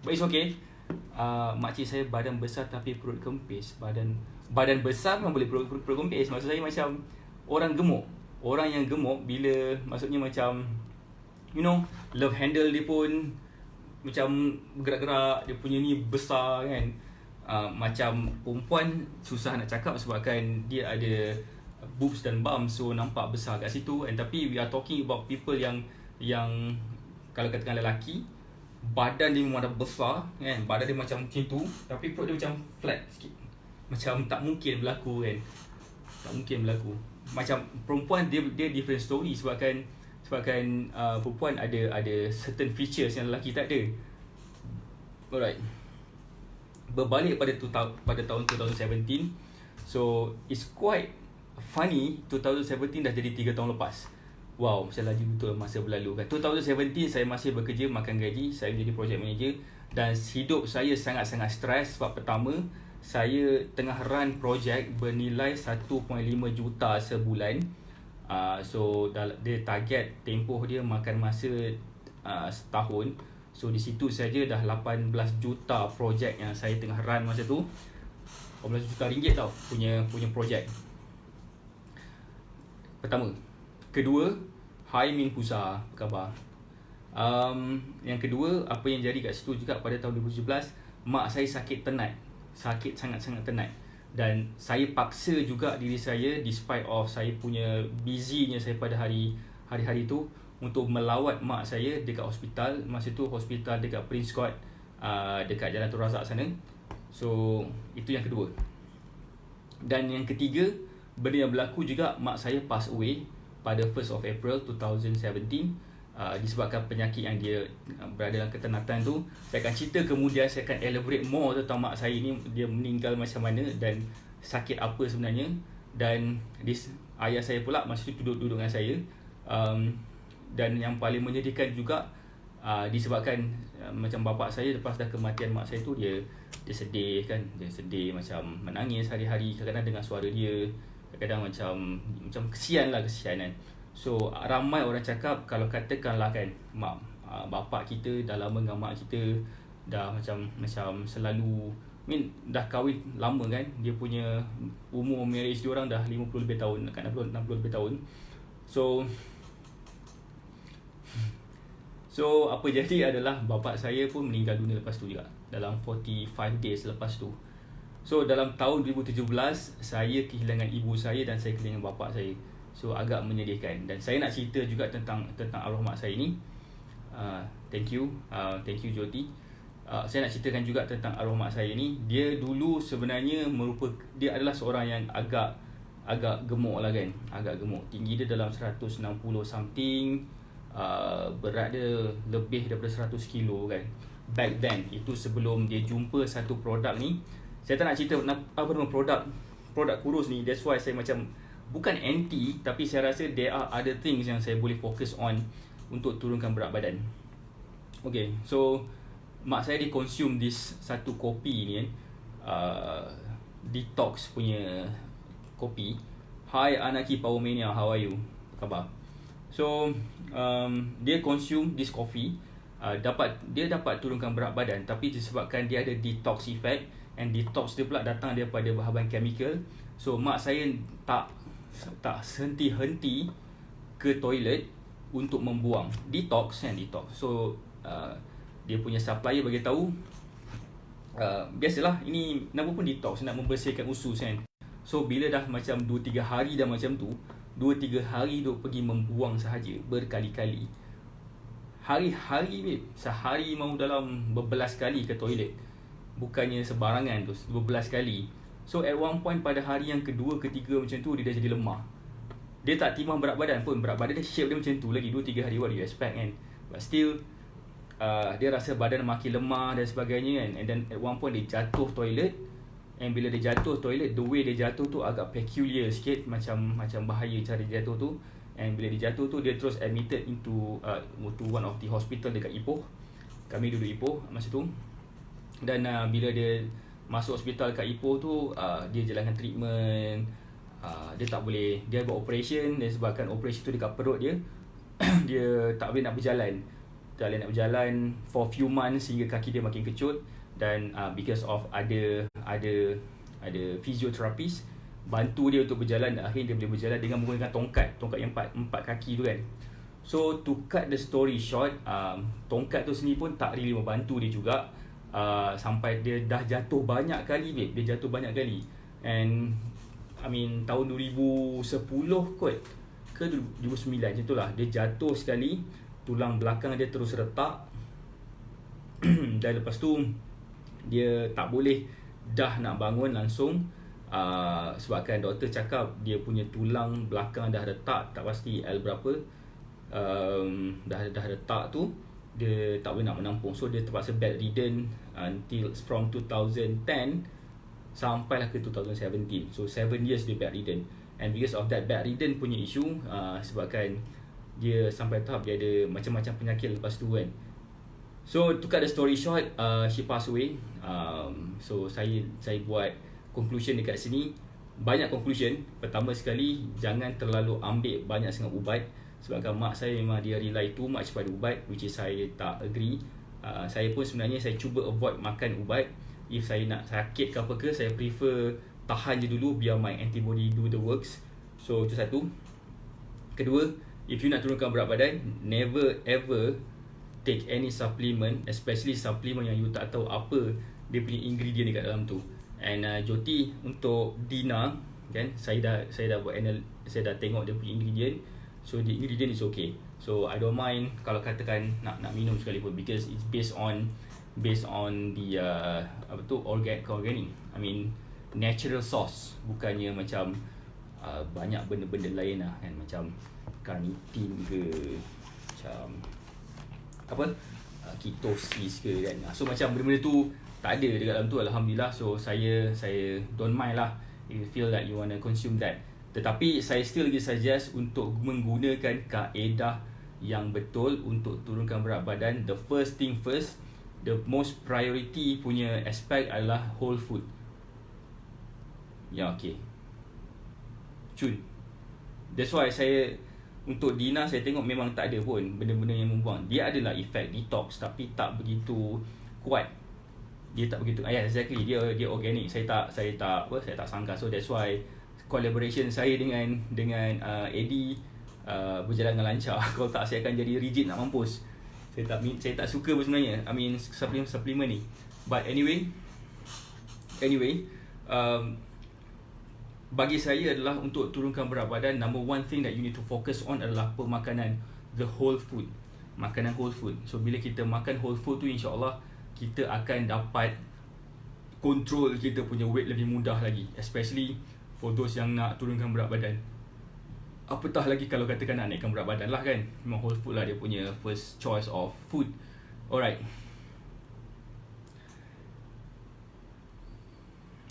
But it's okay. Makcik saya badan besar tapi perut kempis. Badan besar memang boleh perut kempis. Maksud saya macam orang gemuk. Orang yang gemuk bila, maksudnya macam, love handle dia pun macam gerak-gerak. Dia punya ni besar kan. Macam perempuan susah nak cakap sebabkan dia ada boobs dan bumps, so nampak besar kat situ. Tapi we are talking about people yang kalau katakan lelaki, badan dia memang dah besar kan, badan dia macam tu, tapi perut dia macam flat sikit. Macam tak mungkin berlaku kan. Tak mungkin berlaku. Macam perempuan dia different story sebabkan perempuan ada certain features yang lelaki tak ada. Alright. Berbalik pada tahun 2017. So it's quite funny, 2017 dah jadi 3 tahun lepas. Wow, macam laju betul masa berlalu kan. 2017 saya masih bekerja makan gaji, saya menjadi project manager, dan hidup saya sangat-sangat stres sebab pertama, saya tengah run project bernilai 1.5 juta sebulan. So dia target tempoh dia makan masa setahun. So di situ saja dah 18 juta projek yang saya tengah run masa tu. 18 juta ringgit tau punya projek. Pertama. Kedua, hai Min Pusa, apa khabar? Yang kedua, apa yang jadi kat situ juga pada tahun 2017, mak saya sakit tenat. Sakit sangat-sangat tenat. Dan saya paksa juga diri saya, despite of saya punya busynya saya pada hari-hari tu, untuk melawat mak saya dekat hospital. Masa tu hospital dekat Prince Court, dekat Jalan Tun Razak sana. So itu yang kedua. Dan yang ketiga, benda yang berlaku juga, mak saya pass away pada 1st of April 2017, disebabkan penyakit yang dia berada dalam ketenatan tu. Saya akan cerita kemudian, saya akan elaborate more tentang mak saya ni, dia meninggal macam mana dan sakit apa sebenarnya. Dan ayah saya pula masa tu duduk dengan saya. Dan yang paling menyedihkan juga, disebabkan macam bapak saya lepas dah kematian mak saya tu, dia sedih kan, dia sedih macam menangis hari-hari, kadang-kadang dengan suara dia, kadang-kadang macam kesian kan. So ramai orang cakap, kalau katakanlah kan bapak kita dah lama dengan mak kita, dah macam selalu dah kahwin lama kan, dia punya umur marriage dia orang dah 50 lebih tahun, dekat 60 lebih tahun. So apa jadi adalah bapak saya pun meninggal dunia lepas tu juga, dalam 45 days lepas tu. So dalam tahun 2017, saya kehilangan ibu saya dan saya kehilangan bapak saya. So agak menyedihkan. Dan saya nak cerita juga tentang arwah mak saya ni. Thank you Jyoti. Saya nak ceritakan juga tentang arwah mak saya ni. Dia dulu sebenarnya dia adalah seorang yang agak gemuk lah kan. Agak gemuk. Tinggi dia dalam 160 something. Berat dia lebih daripada 100 kilo kan. Back then, itu sebelum dia jumpa satu produk ni. Saya tak nak cerita apa nama produk kurus ni. That's why saya macam bukan anti, tapi saya rasa there are other things yang saya boleh fokus on untuk turunkan berat badan. Okay, so mak saya dia consume this satu kopi ni kan, detox punya kopi. Hi Anaki Power Mania, how are you? Apa khabar? So dia consume this coffee, dia dapat turunkan berat badan, tapi disebabkan dia ada detox effect, and detox dia pula datang daripada bahagian chemical. So mak saya tak henti-henti ke toilet untuk membuang detox. So dia punya supplier bagi tahu, biasalah ini nama pun detox, nak membersihkan usus kan. So bila dah macam 2-3 hari dah macam tu, 2-3 hari duk pergi membuang sahaja berkali-kali. hari-hari babe, sehari mau dalam berbelas kali ke toilet. Bukannya sebarangan tu, berbelas kali. So at one point pada hari yang kedua, ketiga macam tu, dia dah jadi lemah. Dia tak timbang berat badan pun. Berat badan dia shape dia macam tu lagi 2-3 hari, what do you expect kan. But still dia rasa badan makin lemah dan sebagainya kan. And then at one point dia jatuh toilet. And bila dia jatuh toilet, the way dia jatuh tu agak peculiar sikit, macam bahaya cara dia jatuh tu. And bila dia jatuh tu, dia terus admitted into one of the hospital dekat Ipoh. Kami duduk Ipoh masa tu. Dan bila dia masuk hospital kat Ipoh tu, dia jalankan treatment. Dia tak boleh, dia buat operation. Dan sebabkan operation tu dekat perut dia, dia tak boleh nak berjalan. Tak boleh nak berjalan for few months hingga kaki dia makin kecut. Dan because of ada physiotherapist bantu dia untuk berjalan, dan akhirnya dia boleh berjalan dengan menggunakan tongkat yang empat kaki tu kan. So to cut the story short, tongkat tu sendiri pun tak really membantu dia juga. Sampai dia dah jatuh banyak kali babe. Dia jatuh banyak kali. And I mean tahun 2010 kot ke 2009 macam tu lah, dia jatuh sekali, tulang belakang dia terus retak. Dan lepas tu dia tak boleh dah nak bangun langsung, sebabkan doktor cakap dia punya tulang belakang dah retak, tak pasti L berapa, dah retak tu, dia tak boleh nak menampung. So dia terpaksa bedridden until from 2010 sampailah ke 2017. So 7 years dia bedridden. And because of that bedridden punya issue, sebabkan dia sampai tahap dia ada macam-macam penyakit lepas tu kan. So to cut the story short, she passed away. So saya buat conclusion dekat sini. Banyak conclusion. Pertama sekali, jangan terlalu ambil banyak sangat ubat. Sebabkan mak saya memang dia rely too much pada ubat, which is saya tak agree. Saya pun sebenarnya saya cuba avoid makan ubat. If saya nak sakit ke apa ke, saya prefer tahan je dulu biar my antibody do the works. So itu satu. Kedua, if you nak turunkan berat badan, never ever take any supplement, especially supplement yang you tak tahu apa dia punya ingredient dekat dalam tu. And Joti, untuk Dina kan, saya dah buat saya dah tengok dia punya ingredient. So the ingredient is okay. So I don't mind kalau katakan nak minum sekalipun, because it's based on the organic. I mean natural source, bukannya macam banyak benda-benda lain lah kan, macam carnitin ke, macam ketosis ke kan. So macam benda-benda tu tak ada dekat dalam tu, alhamdulillah. So saya don't mind lah if you feel that you want to consume that. Tetapi saya still lagi suggest untuk menggunakan kaedah yang betul untuk turunkan berat badan. The first thing first, the most priority punya aspect adalah whole food. Ya, okay. Cun. That's why saya, untuk Dina saya tengok memang tak ada pun benda-benda yang membuang. Dia adalah efek detox tapi tak begitu kuat. Dia tak begitu. Exactly. Dia organic. Saya tak sangka. So that's why collaboration saya dengan Eddie berjalan dengan lancar. Kalau tak, saya akan jadi rigid nak mampus. Saya tak suka pun sebenarnya. I mean supplement ni. But anyway, bagi saya adalah untuk turunkan berat badan, number one thing that you need to focus on adalah pemakanan, the whole food. Makanan whole food. So bila kita makan whole food tu, insya-Allah kita akan dapat control kita punya weight lebih mudah lagi, especially for those yang nak turunkan berat badan. Apatah lagi kalau katakan nak naikkan berat badan lah kan, memang whole food lah dia punya first choice of food. Alright,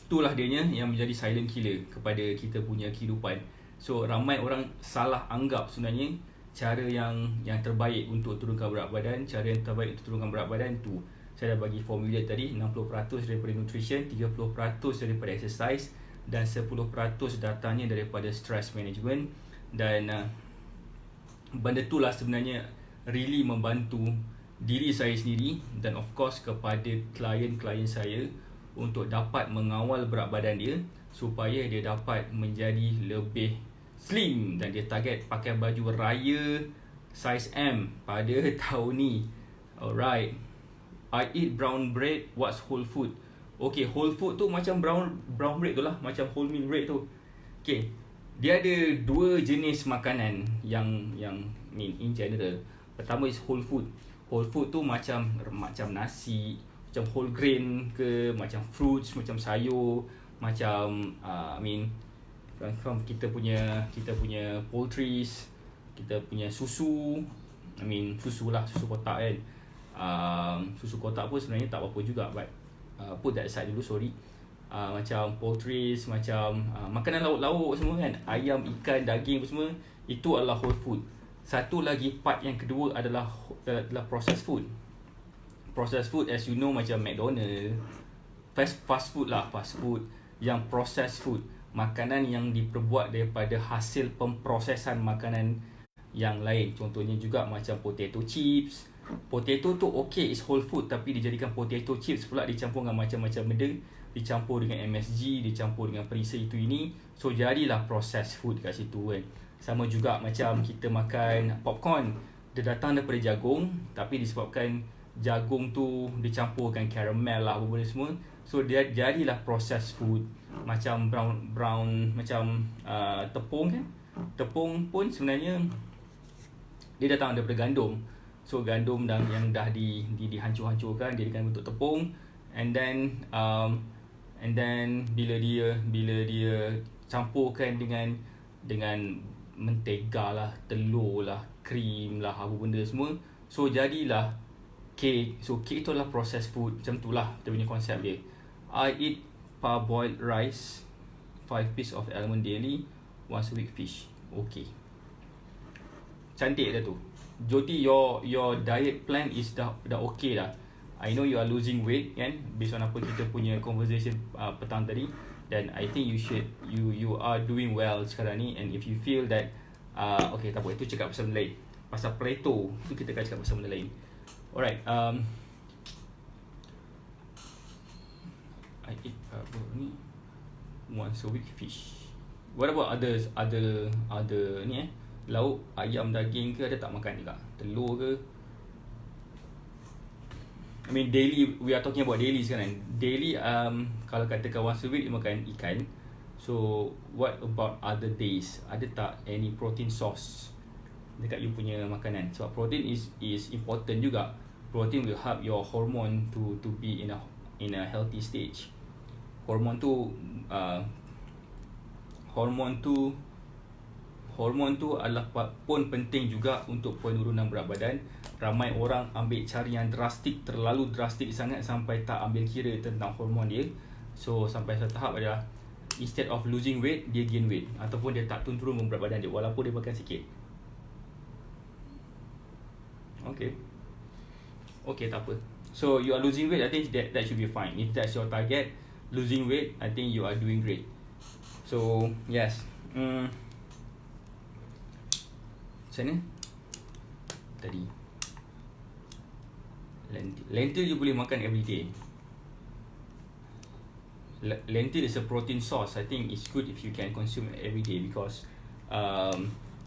itulah dianya yang menjadi silent killer kepada kita punya kehidupan. So ramai orang salah anggap sebenarnya cara yang terbaik untuk turunkan berat badan. Cara yang terbaik untuk turunkan berat badan tu, saya dah bagi formula tadi, 60% daripada nutrition, 30% daripada exercise, dan 10% datangnya daripada stress management. Dan benda tu lah sebenarnya really membantu diri saya sendiri dan of course kepada klien-klien saya untuk dapat mengawal berat badan dia supaya dia dapat menjadi lebih slim, dan dia target pakai baju raya size M pada tahun ni. Alright, I eat brown bread. What's whole food? Okay, whole food tu macam brown bread tu lah, macam wholemeal bread tu. Okay, dia ada dua jenis makanan yang in general. Pertama is whole food. Whole food tu macam nasi, macam whole grain ke, macam fruits, macam sayur, macam kita punya poultries, kita punya susu. Susu lah, susu kotak kan. Susu kotak pun sebenarnya tak apa-apa juga, but put that aside dulu, sorry. Macam poultries, macam makanan lauk-lauk semua kan, ayam, ikan, daging semua, itu adalah whole food. Satu lagi part yang kedua adalah processed food. Processed food, as you know, macam McDonald, fast food yang processed food, makanan yang diperbuat daripada hasil pemprosesan makanan yang lain. Contohnya juga macam potato chips. Potato tu okay, is whole food, tapi dijadikan potato chips pula, dicampur dengan macam-macam benda, dicampur dengan MSG, dicampur dengan perisa itu ini, so jadilah processed food kat situ kan. Sama juga macam kita makan popcorn, dia datang daripada jagung, tapi disebabkan jagung tu dicampurkan caramel lah, apa benda semua, so dia jadilah processed food. Macam brown macam tepung kan. Tepung pun sebenarnya dia datang daripada gandum. So gandum yang dah dihancur-hancurkan, dia akan bentuk tepung, and then bila dia campurkan dengan mentega lah, telur lah, krim lah, apa benda semua, so jadilah cake. So cake tu adalah processed food. Macam tu lah dia punya konsep dia. I eat parboiled rice, 5 piece of almond daily, once a week fish. Okay, cantik dah tu. Jody, your diet plan is dah okay dah. I know you are losing weight kan, based on apa kita punya conversation petang tadi, dan I think you are doing well sekarang ni. And if you feel that okay, tak apa, itu cakap pasal benda lain. Pasal Plato tu kita akan cakap pasal benda lain. Alright, I eat ni once a week fish. What about other ni lauk, ayam, daging ke, ada tak makan juga? Telur ke? Daily, we are talking about daily sekarang. Daily, kalau katakan once a week makan ikan. So what about other days? Ada tak any protein source dekat you punya makanan? Sebab protein is important juga. Protein will help your hormone to be in a healthy stage. Hormon tu adalah pun penting juga untuk penurunan berat badan. Ramai orang ambil cara yang terlalu drastik sangat sampai tak ambil kira tentang hormon dia. So sampai satu tahap adalah instead of losing weight, dia gain weight, ataupun dia tak turun berat badan dia walaupun dia makan sikit. Okay, tak apa. So you are losing weight, I think that should be fine. If that's your target, losing weight, I think you are doing great. So yes. Macam mana tadi? Lentil you boleh makan every day. Lentil is a protein source. I think it's good if you can consume it every day, because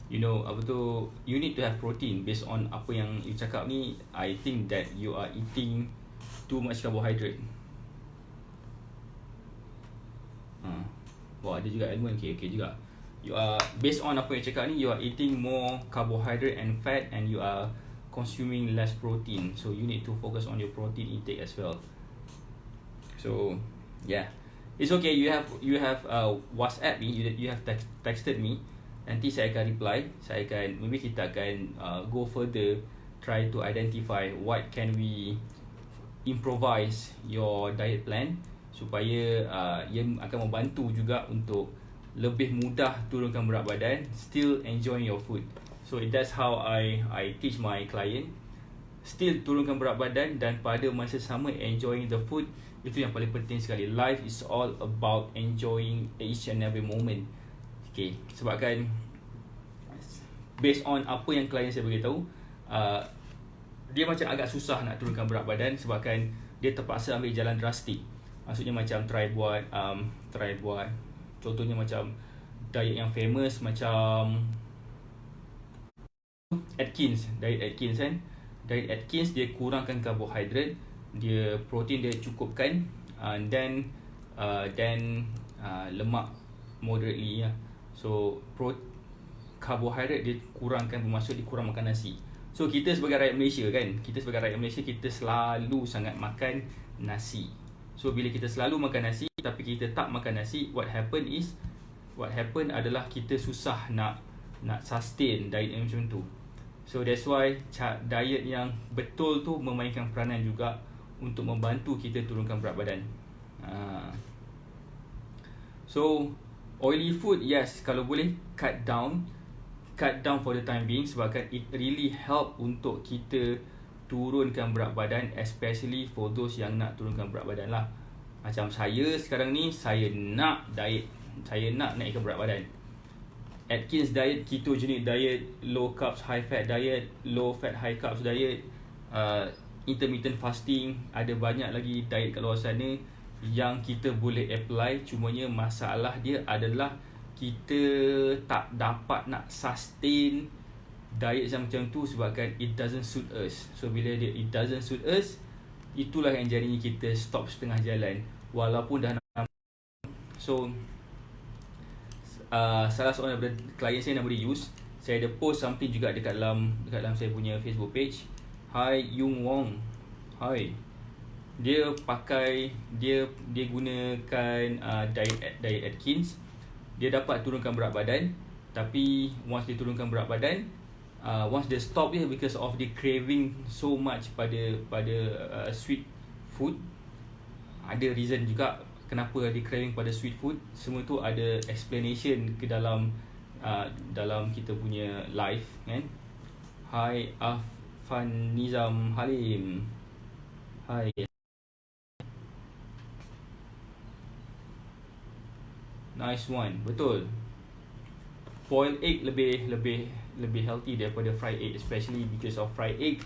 you need to have protein. Based on apa yang you cakap ni, I think that you are eating too much carbohydrate. Wah, ada juga almond. Okay juga. You are, based on apa yang cakap ni, you are eating more carbohydrate and fat, and you are consuming less protein. So you need to focus on your protein intake as well. So yeah, it's okay. You have WhatsApp me. You have texted me. Nanti saya akan reply. Maybe kita akan go further, try to identify what can we improvise your diet plan, supaya ia akan membantu juga untuk lebih mudah turunkan berat badan, still enjoying your food. So that's how I teach my client, still turunkan berat badan dan pada masa sama enjoying the food. Itu yang paling penting sekali. Life is all about enjoying each and every moment. Okay, sebabkan based on apa yang klien saya beritahu, dia macam agak susah nak turunkan berat badan sebabkan dia terpaksa ambil jalan drastik. Maksudnya macam try buat contohnya macam diet yang famous macam diet Atkins kan. Diet Atkins dia kurangkan karbohidrat, dia protein dia cukupkan, and then lemak moderately lah. So karbohidrat dia kurangkan, bermaksud dia kurang makan nasi. So kita sebagai rakyat Malaysia kan, kita selalu sangat makan nasi. So bila kita selalu makan nasi tapi kita tak makan nasi, what happen adalah kita susah nak sustain diet yang macam tu. So that's why diet yang betul tu memainkan peranan juga untuk membantu kita turunkan berat badan. So oily food, yes, kalau boleh cut down for the time being, sebabkan it really help untuk kita turunkan berat badan, especially for those yang nak turunkan berat badan lah. Macam saya sekarang ni, saya nak diet, saya nak naikkan berat badan. Atkins diet, ketogenic diet, low carbs high fat diet, low fat high carbs diet, intermittent fasting, ada banyak lagi diet kat luar sana yang kita boleh apply. Cumanya masalah dia adalah kita tak dapat nak sustain diet macam tu sebabkan it doesn't suit us. So bila it doesn't suit us, itulah yang jadinya kita stop setengah jalan walaupun dah nak. So salah seorang daripada klien saya, nama dia Yus, saya ada post something juga dekat dalam saya punya Facebook page. Hi Yung Wong. Hi. Dia gunakan diet Atkins. Dia dapat turunkan berat badan, tapi once dia turunkan berat badan, once dia stop dia because of the craving so much pada sweet food. Ada reason juga kenapa dia craving pada sweet food. Semua tu ada explanation ke dalam kita punya live kan. Hai Afan Nizam Halim. Hai. Nice one. Betul. Boiled egg lebih healthy daripada fried egg, especially because of fried egg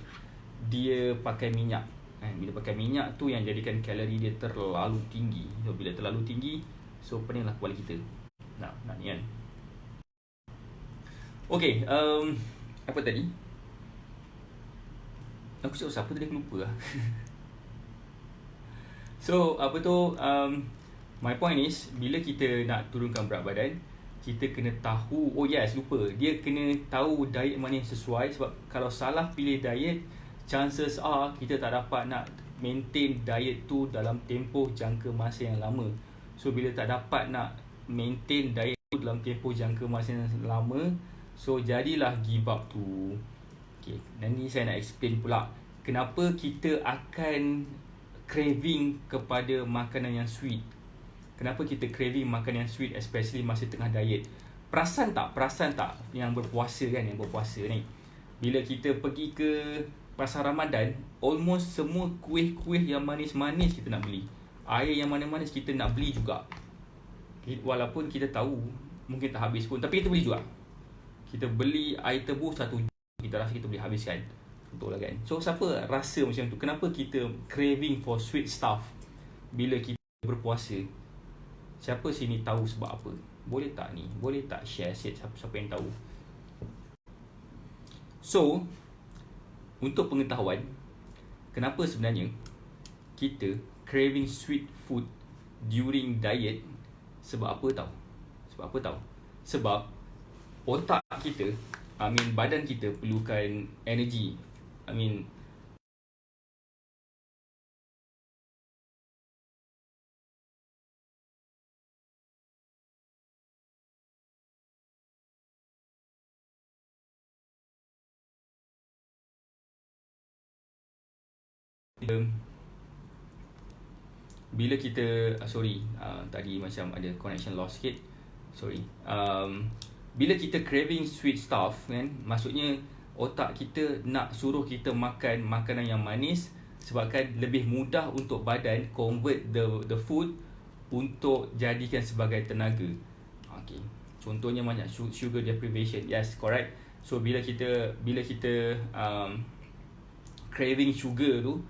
dia pakai minyak. Bila pakai minyak tu yang jadikan kalori dia terlalu tinggi. So bila terlalu tinggi, so peninglah kepala kita. Nak ni kan. Okay, apa tadi? Aku cakap siapa tadi, aku lupa lah. So apa tu, my point is, bila kita nak turunkan berat badan, kita kena tahu, lupa, dia kena tahu diet mana yang sesuai. Sebab kalau salah pilih diet, chances are kita tak dapat nak maintain diet tu dalam tempoh jangka masa yang lama. So bila tak dapat nak maintain diet tu dalam tempoh jangka masa yang lama, so jadilah give up tu. Okay, nanti saya nak explain pula kenapa kita akan craving kepada makanan yang sweet. Kenapa kita craving makanan yang sweet, especially masa tengah diet. Perasan tak yang berpuasa kan, ni, bila kita pergi ke pasar Ramadan, almost semua kuih-kuih yang manis-manis kita nak beli. Air yang manis-manis kita nak beli juga. Walaupun kita tahu mungkin tak habis pun, tapi kita beli juga. Kita beli air tebu 1 jam, kita rasa kita boleh habiskan. Betul lah kan. So siapa rasa macam tu? Kenapa kita craving for sweet stuff bila kita berpuasa? Siapa sini tahu sebab apa? Boleh tak share siapa yang tahu? So untuk pengetahuan, kenapa sebenarnya kita craving sweet food during diet? Sebab apa tahu? Sebab otak kita, badan kita perlukan energy. Bila kita tadi macam ada connection loss sikit. Bila kita craving sweet stuff kan, maksudnya otak kita nak suruh kita makan makanan yang manis, sebabkan lebih mudah untuk badan convert the food untuk jadikan sebagai tenaga. Okay. Contohnya banyak sugar deprivation. Yes, correct. So bila kita craving sugar tu,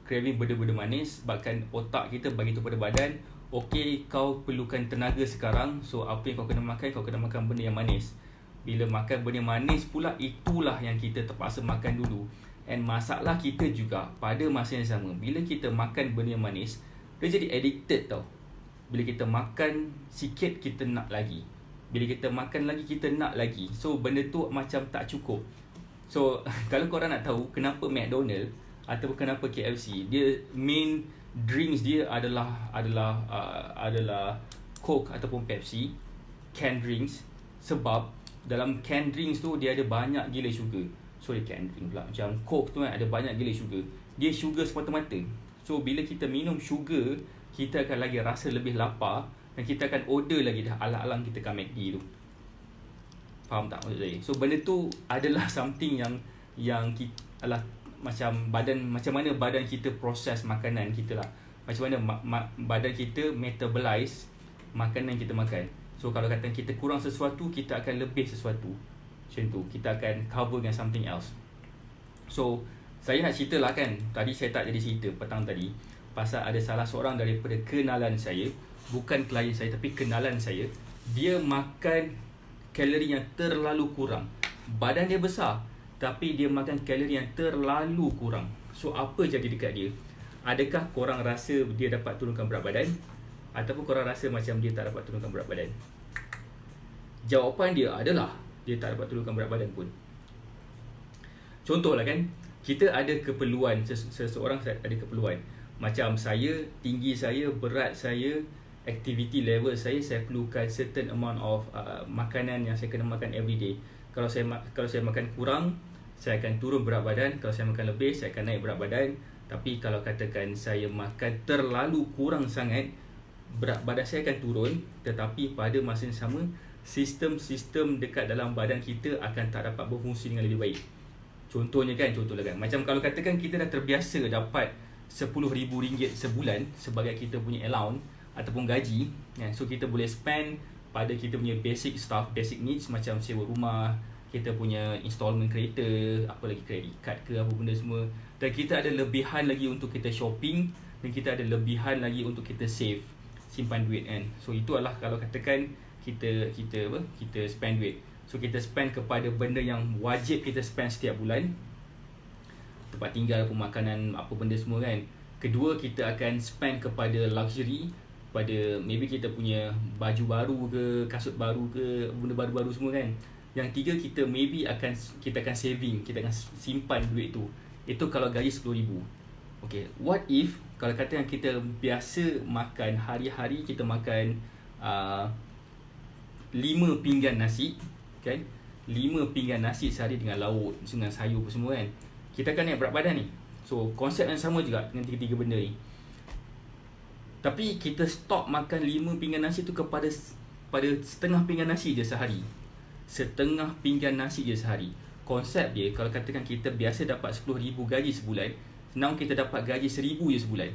craving benda-benda manis, bahkan otak kita bagi tu pada badan, okay, kau perlukan tenaga sekarang, so apa yang kau kena makan? Kau kena makan benda yang manis. Bila makan benda manis pula, itulah yang kita terpaksa makan dulu. And masalah kita juga pada masa yang sama, bila kita makan benda yang manis, dia jadi addicted tau. Bila kita makan sikit, kita nak lagi. Bila kita makan lagi, kita nak lagi. So benda tu macam tak cukup. So kalau korang nak tahu kenapa McDonald ataupun kenapa KFC, dia main drinks dia adalah Coke ataupun Pepsi, canned drinks. Sebab dalam canned drinks tu dia ada banyak gila sugar. Sorry, canned drink pula, macam Coke tu kan ada banyak gila sugar. Dia sugar semata-mata. So bila kita minum sugar, kita akan lagi rasa lebih lapar dan kita akan order lagi dah alang-alang kita kat McD tu. Faham tak maksud saya? So benda tu adalah something yang kita adalah macam mana badan kita proses makanan kita lah. Macam mana badan kita metabolize makanan yang kita makan. So kalau kata kita kurang sesuatu, kita akan lebih sesuatu. Macam tu, kita akan cover dengan something else. So saya nak cerita lah kan, tadi saya tak jadi cerita petang tadi pasal ada salah seorang daripada kenalan saya, bukan klien saya tapi kenalan saya. Dia makan kalori yang terlalu kurang. Badan dia besar tapi dia makan kalori yang terlalu kurang. So apa jadi dekat dia? Adakah korang rasa dia dapat turunkan berat badan? Ataupun korang rasa macam dia tak dapat turunkan berat badan? Jawapan dia adalah dia tak dapat turunkan berat badan pun. Contohlah kan, kita ada keperluan, seseorang ada keperluan. Macam saya, tinggi saya, berat saya, activity level saya perlukan certain amount of makanan yang saya kena makan everyday. Kalau saya makan kurang, saya akan turun berat badan. Kalau saya makan lebih, saya akan naik berat badan. Tapi kalau katakan saya makan terlalu kurang sangat, berat badan saya akan turun. Tetapi pada masa yang sama, sistem-sistem dekat dalam badan kita akan tak dapat berfungsi dengan lebih baik. Contohlah kan, macam kalau katakan kita dah terbiasa dapat RM10,000 sebulan sebagai kita punya allowance ataupun gaji, kan? So kita boleh spend pada kita punya basic stuff, basic needs macam sewa rumah, kita punya installment kereta, apa lagi, credit card ke apa benda semua. Dan kita ada lebihan lagi untuk kita shopping, dan kita ada lebihan lagi untuk kita save, simpan duit kan. So itu adalah kalau katakan kita spend duit. So kita spend kepada benda yang wajib kita spend setiap bulan, tempat tinggal, pemakanan, apa benda semua kan. Kedua, kita akan spend kepada luxury, pada maybe kita punya baju baru ke, kasut baru ke, benda baru-baru semua kan. Yang tiga, kita akan saving, kita akan simpan duit tu. Itu kalau gaji RM10,000. Okay, what if kalau kata yang kita biasa makan hari-hari, kita makan 5 pinggan nasi kan, 5 pinggan nasi sehari dengan lauk, dengan sayur apa semua kan, kita akan naik berat badan ni. So konsep yang sama juga dengan tiga-tiga benda ni. Tapi kita stop makan 5 pinggan nasi tu pada setengah pinggan nasi je sehari. Setengah pinggan nasi je sehari. Konsep dia, kalau katakan kita biasa dapat RM10,000 gaji sebulan, now kita dapat gaji RM1,000 je sebulan.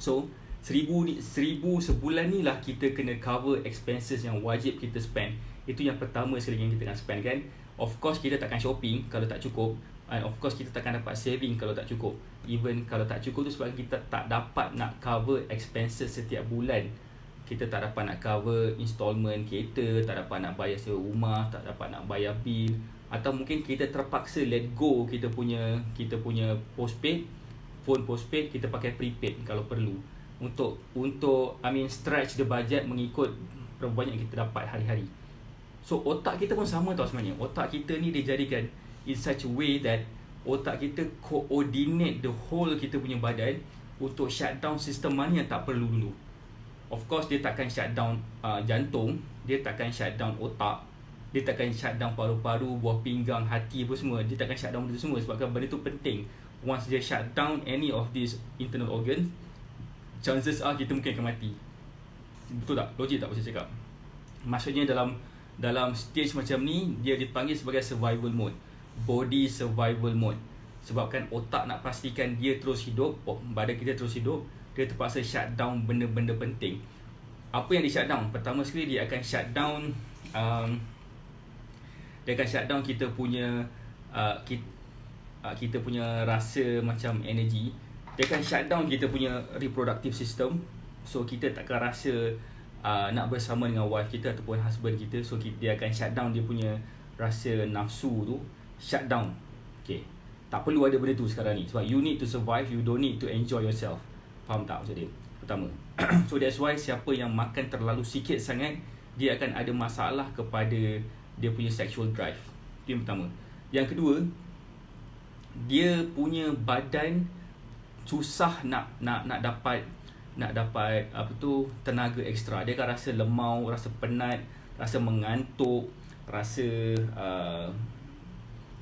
So RM1,000 sebulan ni lah kita kena cover expenses yang wajib kita spend. Itu yang pertama sekali yang kita akan spend kan. Of course kita takkan shopping kalau tak cukup, and of course kita takkan dapat saving kalau tak cukup. Even kalau tak cukup tu sebab kita tak dapat nak cover expenses setiap bulan. Kita tak dapat nak cover installment kereta, tak dapat nak bayar sewa rumah, tak dapat nak bayar bil, atau mungkin kita terpaksa let go kita punya postpaid, phone postpaid, kita pakai prepaid kalau perlu untuk stretch the budget mengikut berapa banyak yang kita dapat hari-hari. So otak kita pun sama tau sebenarnya. Otak kita ni dijadikan in such a way that otak kita coordinate the whole kita punya badan untuk shut down sistem mana yang tak perlu dulu. Of course dia takkan shut down jantung, dia takkan shut down otak, dia takkan shut down paru-paru, buah pinggang, hati apa semua. Dia takkan shut down benda semua sebab benda tu penting. Once dia shut down any of these internal organs, chances are kita mungkin akan mati. Betul tak? Logik tak apa saya cakap? Maksudnya dalam stage macam ni, dia dipanggil sebagai survival mode, body survival mode. Sebabkan otak nak pastikan dia terus hidup, badan kita terus hidup, dia terpaksa shut down benda-benda penting. Apa yang di shut down? Pertama sekali dia akan shut down kita punya rasa macam energy. Dia akan shut down kita punya reproductive system. So kita takkan rasa nak bersama dengan wife kita ataupun husband kita. So dia akan shut down dia punya rasa nafsu tu, shut down. Okay, tak perlu ada benda tu sekarang ni. Sebab you need to survive, you don't need to enjoy yourself. Faham tak maksud dia? Pertama. So that's why siapa yang makan terlalu sikit sangat, dia akan ada masalah kepada dia punya sexual drive. Itu yang pertama. Yang kedua, dia punya badan susah nak dapat tenaga ekstra. Dia akan rasa lemau, rasa penat, rasa mengantuk, rasa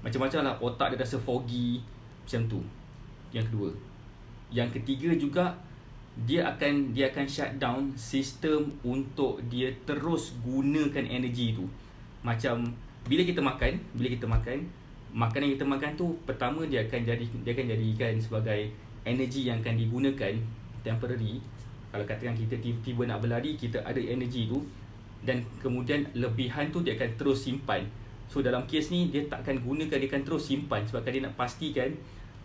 macam-macam lah. Otak dia rasa foggy macam tu. Yang kedua. Yang ketiga juga, dia akan shut down sistem untuk dia terus gunakan energi tu. Macam bila kita makan, makanan yang kita makan tu, pertama dia akan jadikan sebagai energi yang akan digunakan temporary. Kalau katakan kita tiba-tiba nak berlari, kita ada energi tu, dan kemudian lebihan tu dia akan terus simpan. So dalam kes ni dia takkan gunakan, dia akan terus simpan sebabkan dia nak pastikan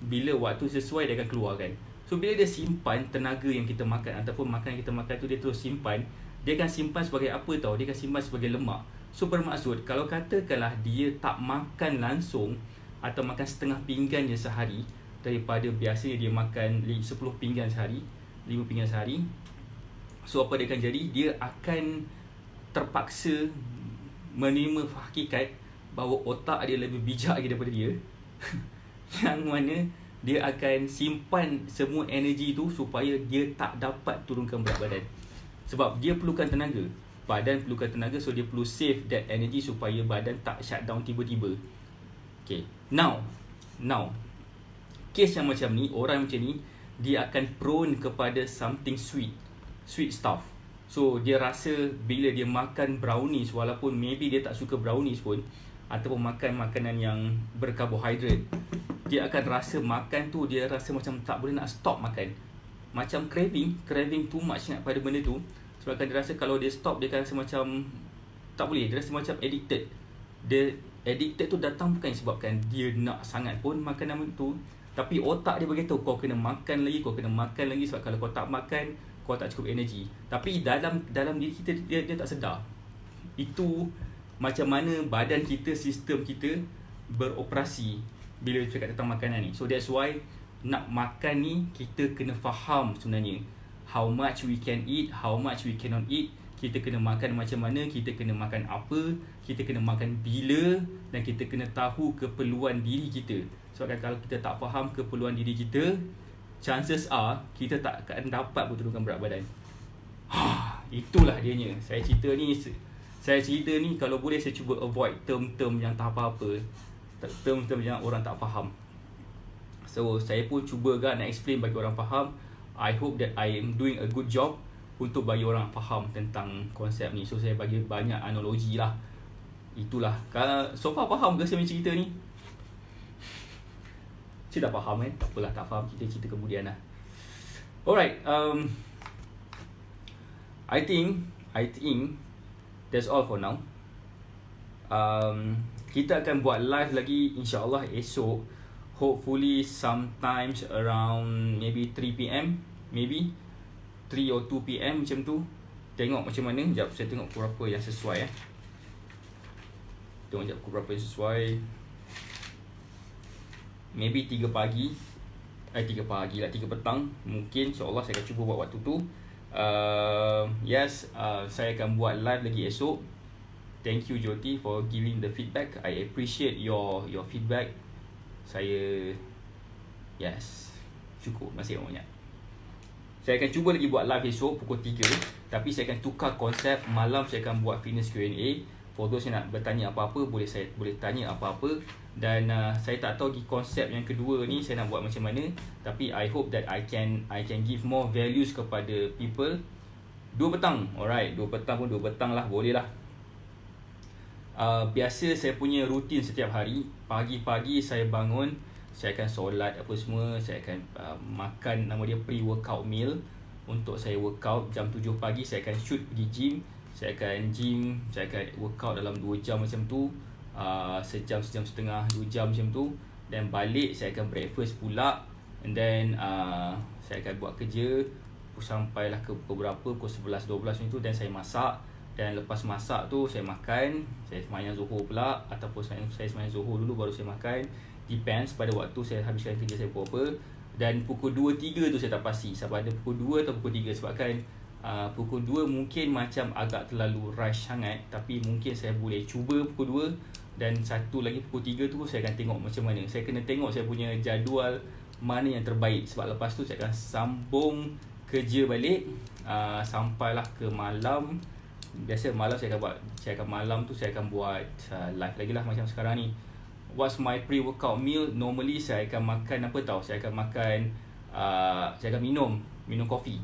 bila waktu sesuai dia akan keluarkan. So bila dia simpan tenaga yang kita makan ataupun makanan yang kita makan tu, dia terus simpan. Dia akan simpan sebagai apa tau? Dia akan simpan sebagai lemak. So bermaksud, kalau katakanlah dia tak makan langsung atau makan setengah pinggan je sehari, daripada biasanya dia makan 10 pinggan sehari, 5 pinggan sehari, so apa dia akan jadi? Dia akan terpaksa menerima hakikat bahawa otak dia lebih bijak lagi daripada dia. Yang mana dia akan simpan semua energi tu supaya dia tak dapat turunkan berat badan. Sebab dia perlukan tenaga. Badan perlukan tenaga, so dia perlu save that energy supaya badan tak shut down tiba-tiba. Okay. Now, kes yang macam ni, orang macam ni, dia akan prone kepada something sweet stuff. So dia rasa bila dia makan brownies, walaupun maybe dia tak suka brownies pun, ataupun makan makanan yang berkarbohidrat, dia akan rasa makan tu, dia rasa macam tak boleh nak stop makan. Macam craving too much nak pada benda tu. Sebabkan dia rasa kalau dia stop, dia akan rasa macam tak boleh. Dia rasa macam addicted. Dia addicted tu datang bukan sebabkan dia nak sangat pun makanan tu, tapi otak dia beritahu kau kena makan lagi sebab kalau kau tak makan, kau tak cukup energi. Tapi dalam diri kita, dia tak sedar. Itu macam mana badan kita, sistem kita beroperasi bila cakap tentang makanan ni. So that's why nak makan ni, kita kena faham sebenarnya how much we can eat, how much we cannot eat. Kita kena makan macam mana, kita kena makan apa, kita kena makan bila, dan kita kena tahu keperluan diri kita. Sebab kalau kita tak faham keperluan diri kita, chances are kita tak akan dapat turunkan berat badan. Itulah dianya. Saya cerita ni kalau boleh saya cuba avoid term-term yang tak apa-apa, term-term yang orang tak faham. So saya pun cuba nak explain bagi orang faham. I hope that I am doing a good job untuk bagi orang faham tentang konsep ni. So saya bagi banyak analogi lah. Itulah. Kalau so far faham ke saya punya cerita ni? Saya dah faham kan? Tak apalah, tak faham, kita cerita kemudian lah. Alright, I think that's all for now. Kita akan buat live lagi insyaAllah esok. Hopefully sometimes around maybe 3 PM, maybe 3 or 2 PM macam tu. Tengok macam mana. Sekejap saya tengok pukul berapa yang sesuai. Tengok sekejap pukul berapa yang sesuai. Maybe 3 pagi. 3 pagi lah, 3 petang. Mungkin insyaAllah saya akan cuba buat waktu tu. Yes, saya akan buat live lagi esok. Thank you Jyoti for giving the feedback. I appreciate your feedback. Saya cukup, masih banyak. Saya akan cuba lagi buat live esok pukul 3. Tapi saya akan tukar konsep. Malam saya akan buat fitness Q&A. For those yang nak bertanya apa-apa, boleh tanya apa-apa. Dan saya tak tahu lagi konsep yang kedua ni saya nak buat macam mana. Tapi I hope that I can give more values kepada people. 2 petang. Alright, 2 petang pun 2 petang lah, boleh lah. Biasa saya punya rutin setiap hari. Pagi-pagi saya bangun, saya akan solat apa semua. Saya akan makan, nama dia pre-workout meal. Untuk saya workout jam 7 pagi, saya akan shoot pergi gym. Saya akan gym, saya akan workout dalam 2 jam macam tu. Sejam setengah, 2 jam macam tu. Dan balik saya akan breakfast pula. And then saya akan buat kerja sampailah ke pukul berapa, pukul 11-12 macam tu. Dan saya masak. Dan lepas masak tu saya makan, saya sembahyang Zuhur pula, ataupun saya sembahyang Zuhur dulu baru saya makan. Depends pada waktu saya habiskan kerja saya pukul apa. Dan pukul 2-3 tu saya tak pasti sama ada pukul 2 atau pukul 3. Sebabkan pukul 2 mungkin macam agak terlalu rush sangat. Tapi mungkin saya boleh cuba pukul 2. Dan satu lagi pukul 3 tu saya akan tengok macam mana. Saya kena tengok saya punya jadual mana yang terbaik. Sebab lepas tu saya akan sambung kerja balik sampailah ke malam. Biasa malam saya akan buat live lagi lah macam sekarang ni. What's my pre-workout meal? Normally saya akan makan apa tau? Saya akan minum kopi.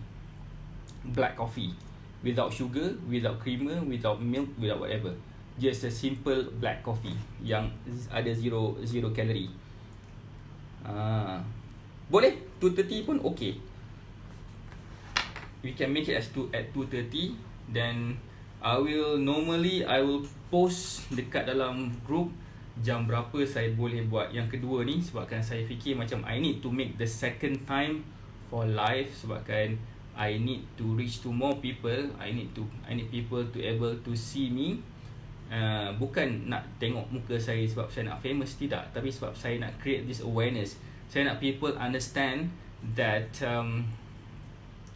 Black coffee. Without sugar, without creamer, without milk, without whatever. Just a simple black coffee yang ada zero calorie. Boleh 2:30 pun okay. We can make it at 2:30. Then I will post dekat dalam group jam berapa saya boleh buat yang kedua ni, sebabkan saya fikir macam I need to make the second time for live, sebabkan I need to reach to more people. I need people to able to see me. Bukan nak tengok muka saya sebab saya nak famous, tidak, tapi sebab saya nak create this awareness. Saya nak people understand that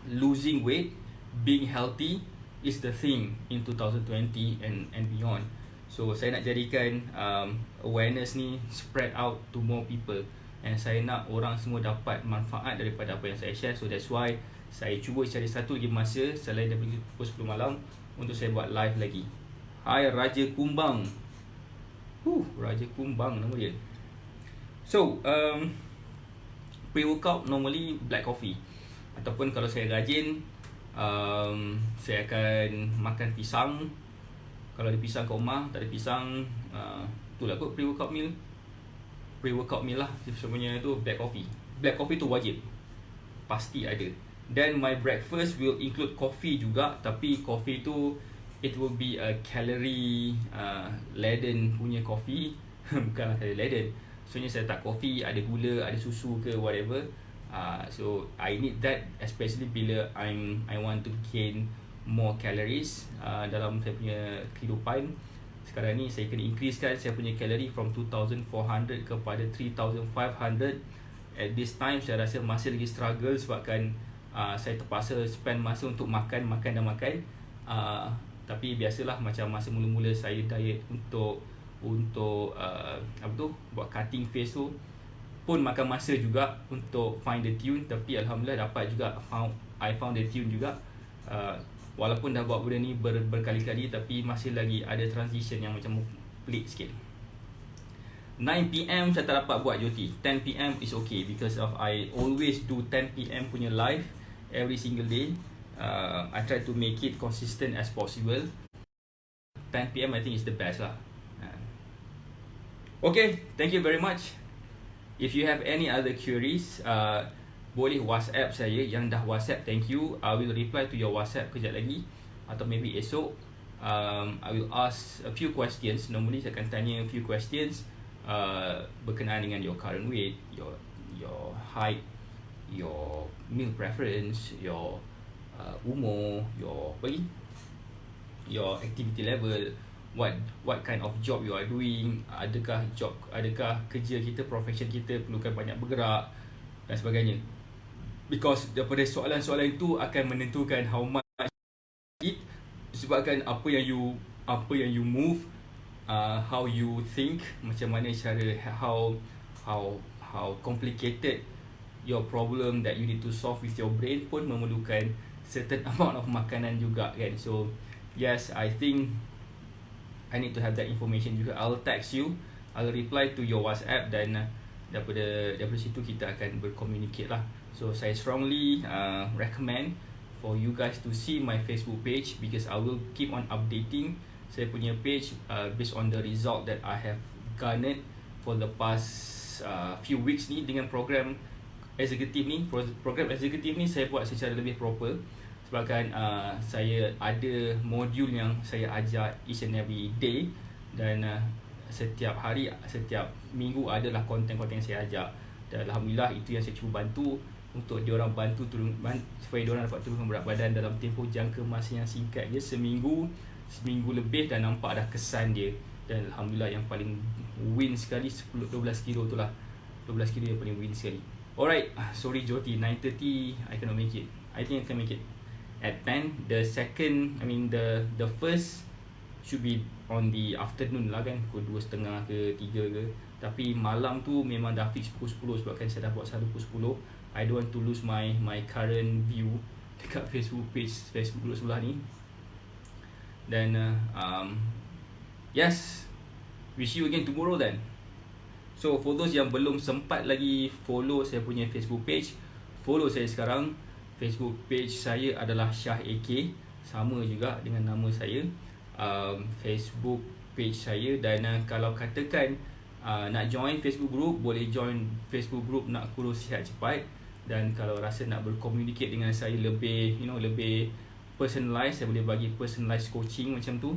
losing weight, being healthy is the thing in 2020 and beyond. So saya nak jadikan awareness ni spread out to more people, and saya nak orang semua dapat manfaat daripada apa yang saya share. So that's why saya cuba cari satu lagi masa selain daripada pukul 10 malam untuk saya buat live lagi. Hai Raja Kumbang. Raja Kumbang nama dia. So pre-workout normally black coffee, ataupun kalau saya rajin saya akan makan pisang. Kalau ada pisang kat rumah, tak ada pisang, itulah kot pre-workout meal. Pre-workout meal lah sebenarnya tu black coffee. Black coffee tu wajib, pasti ada. Then my breakfast will include coffee juga, tapi coffee tu it will be a calorie laden punya coffee. Bukanlah calorie laden. Sebenarnya saya tak coffee, ada gula, ada susu ke whatever. So I need that, especially bila I want to gain more calories dalam saya punya kehidupan. Sekarang ni saya kena increasekan saya punya calorie from 2,400 kepada 3,500. At this time saya rasa masih lagi struggle sebabkan saya terpaksa spend masa untuk makan. Tapi biasalah, macam masa mula-mula saya diet untuk buat cutting face tu pun makan masa juga untuk find the tune. Tapi Alhamdulillah dapat juga, I found the tune juga. Walaupun dah buat benda ni berkali-kali, tapi masih lagi ada transition yang macam pelik sikit. 9pm saya tak dapat buat Joti. 10pm is okay because of I always do 10pm punya live every single day. I try to make it consistent as possible. 10pm I think is the best lah. Okay, thank you very much. If you have any other queries, boleh WhatsApp saya. Yang dah WhatsApp, thank you. I will reply to your WhatsApp kejap lagi, atau maybe esok. I will ask a few questions. Normally saya akan tanya a few questions berkenaan dengan your current weight, your height, your meal preference, your umur, your activity level, what kind of job you are doing, adakah kerja kita, profession kita perlukan banyak bergerak dan sebagainya. Because daripada soalan-soalan itu akan menentukan how much eat, sebabkan apa yang you move, how you think, macam mana cara, how complicated your problem that you need to solve with your brain pun memerlukan certain amount of makanan juga kan. So yes, I think I need to have that information juga. I'll text you, I'll reply to your WhatsApp, dan daripada situ kita akan bercommunicate lah. So saya strongly recommend for you guys to see my Facebook page, because I will keep on updating saya punya page based on the result that I have garnered for the past few weeks ni dengan program eksekutif ni. Program eksekutif ni saya buat secara lebih proper, sebabkan saya ada modul yang saya ajar each and every day, dan setiap hari, setiap minggu adalah konten-konten yang saya ajar. Dan Alhamdulillah itu yang saya cuba bantu untuk diorang supaya diorang dapat turunkan berat badan dalam tempoh jangka masa yang singkat je, seminggu lebih, dan nampak dah kesan dia. Dan Alhamdulillah yang paling win sekali 12 kilo tu lah. 12 kilo yang paling win sekali. Alright, sorry Joti, 9:30 I cannot make it. I think I can make it at 10. The first should be on the afternoon lah kan, pukul 2.30 ke 3 ke. Tapi malam tu memang dah fix pukul 10 sebabkan saya dah buat selalu pukul 10. I don't want to lose my current view dekat Facebook group sebelah ni. Dan yes, wish you again tomorrow then. So for those yang belum sempat lagi follow saya punya Facebook page, follow saya sekarang. Facebook page saya adalah Syah AK, sama juga dengan nama saya. Facebook page saya. Dan kalau katakan nak join Facebook group, boleh join Facebook group Nak Kurus Sihat Cepat. Dan kalau rasa nak berkomunicate dengan saya lebih lebih personalized, saya boleh bagi personalized coaching macam tu,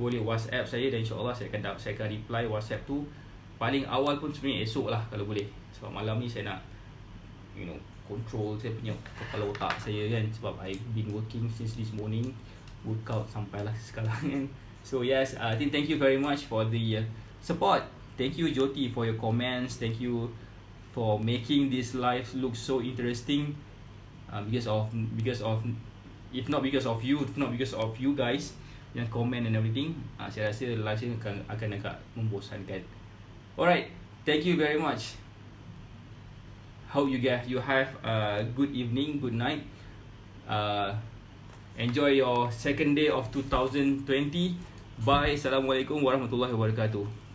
boleh WhatsApp saya dan insyaAllah saya akan reply WhatsApp tu. Paling awal pun sebenarnya esok lah kalau boleh, sebab malam ni saya nak control saya punya kepala otak saya kan, sebab I've been working since this morning, workout sampailah sekarang kan. So yes, I think thank you very much for the support. Thank you Jyoti for your comments. Thank you for making this live look so interesting. Because of if not because of you guys yang comment and everything, saya rasa live saya akan agak membosankan. Alright, thank you very much. Hope you have a good evening, good night. Enjoy your second day of 2020. Bye. Assalamualaikum warahmatullahi wabarakatuh.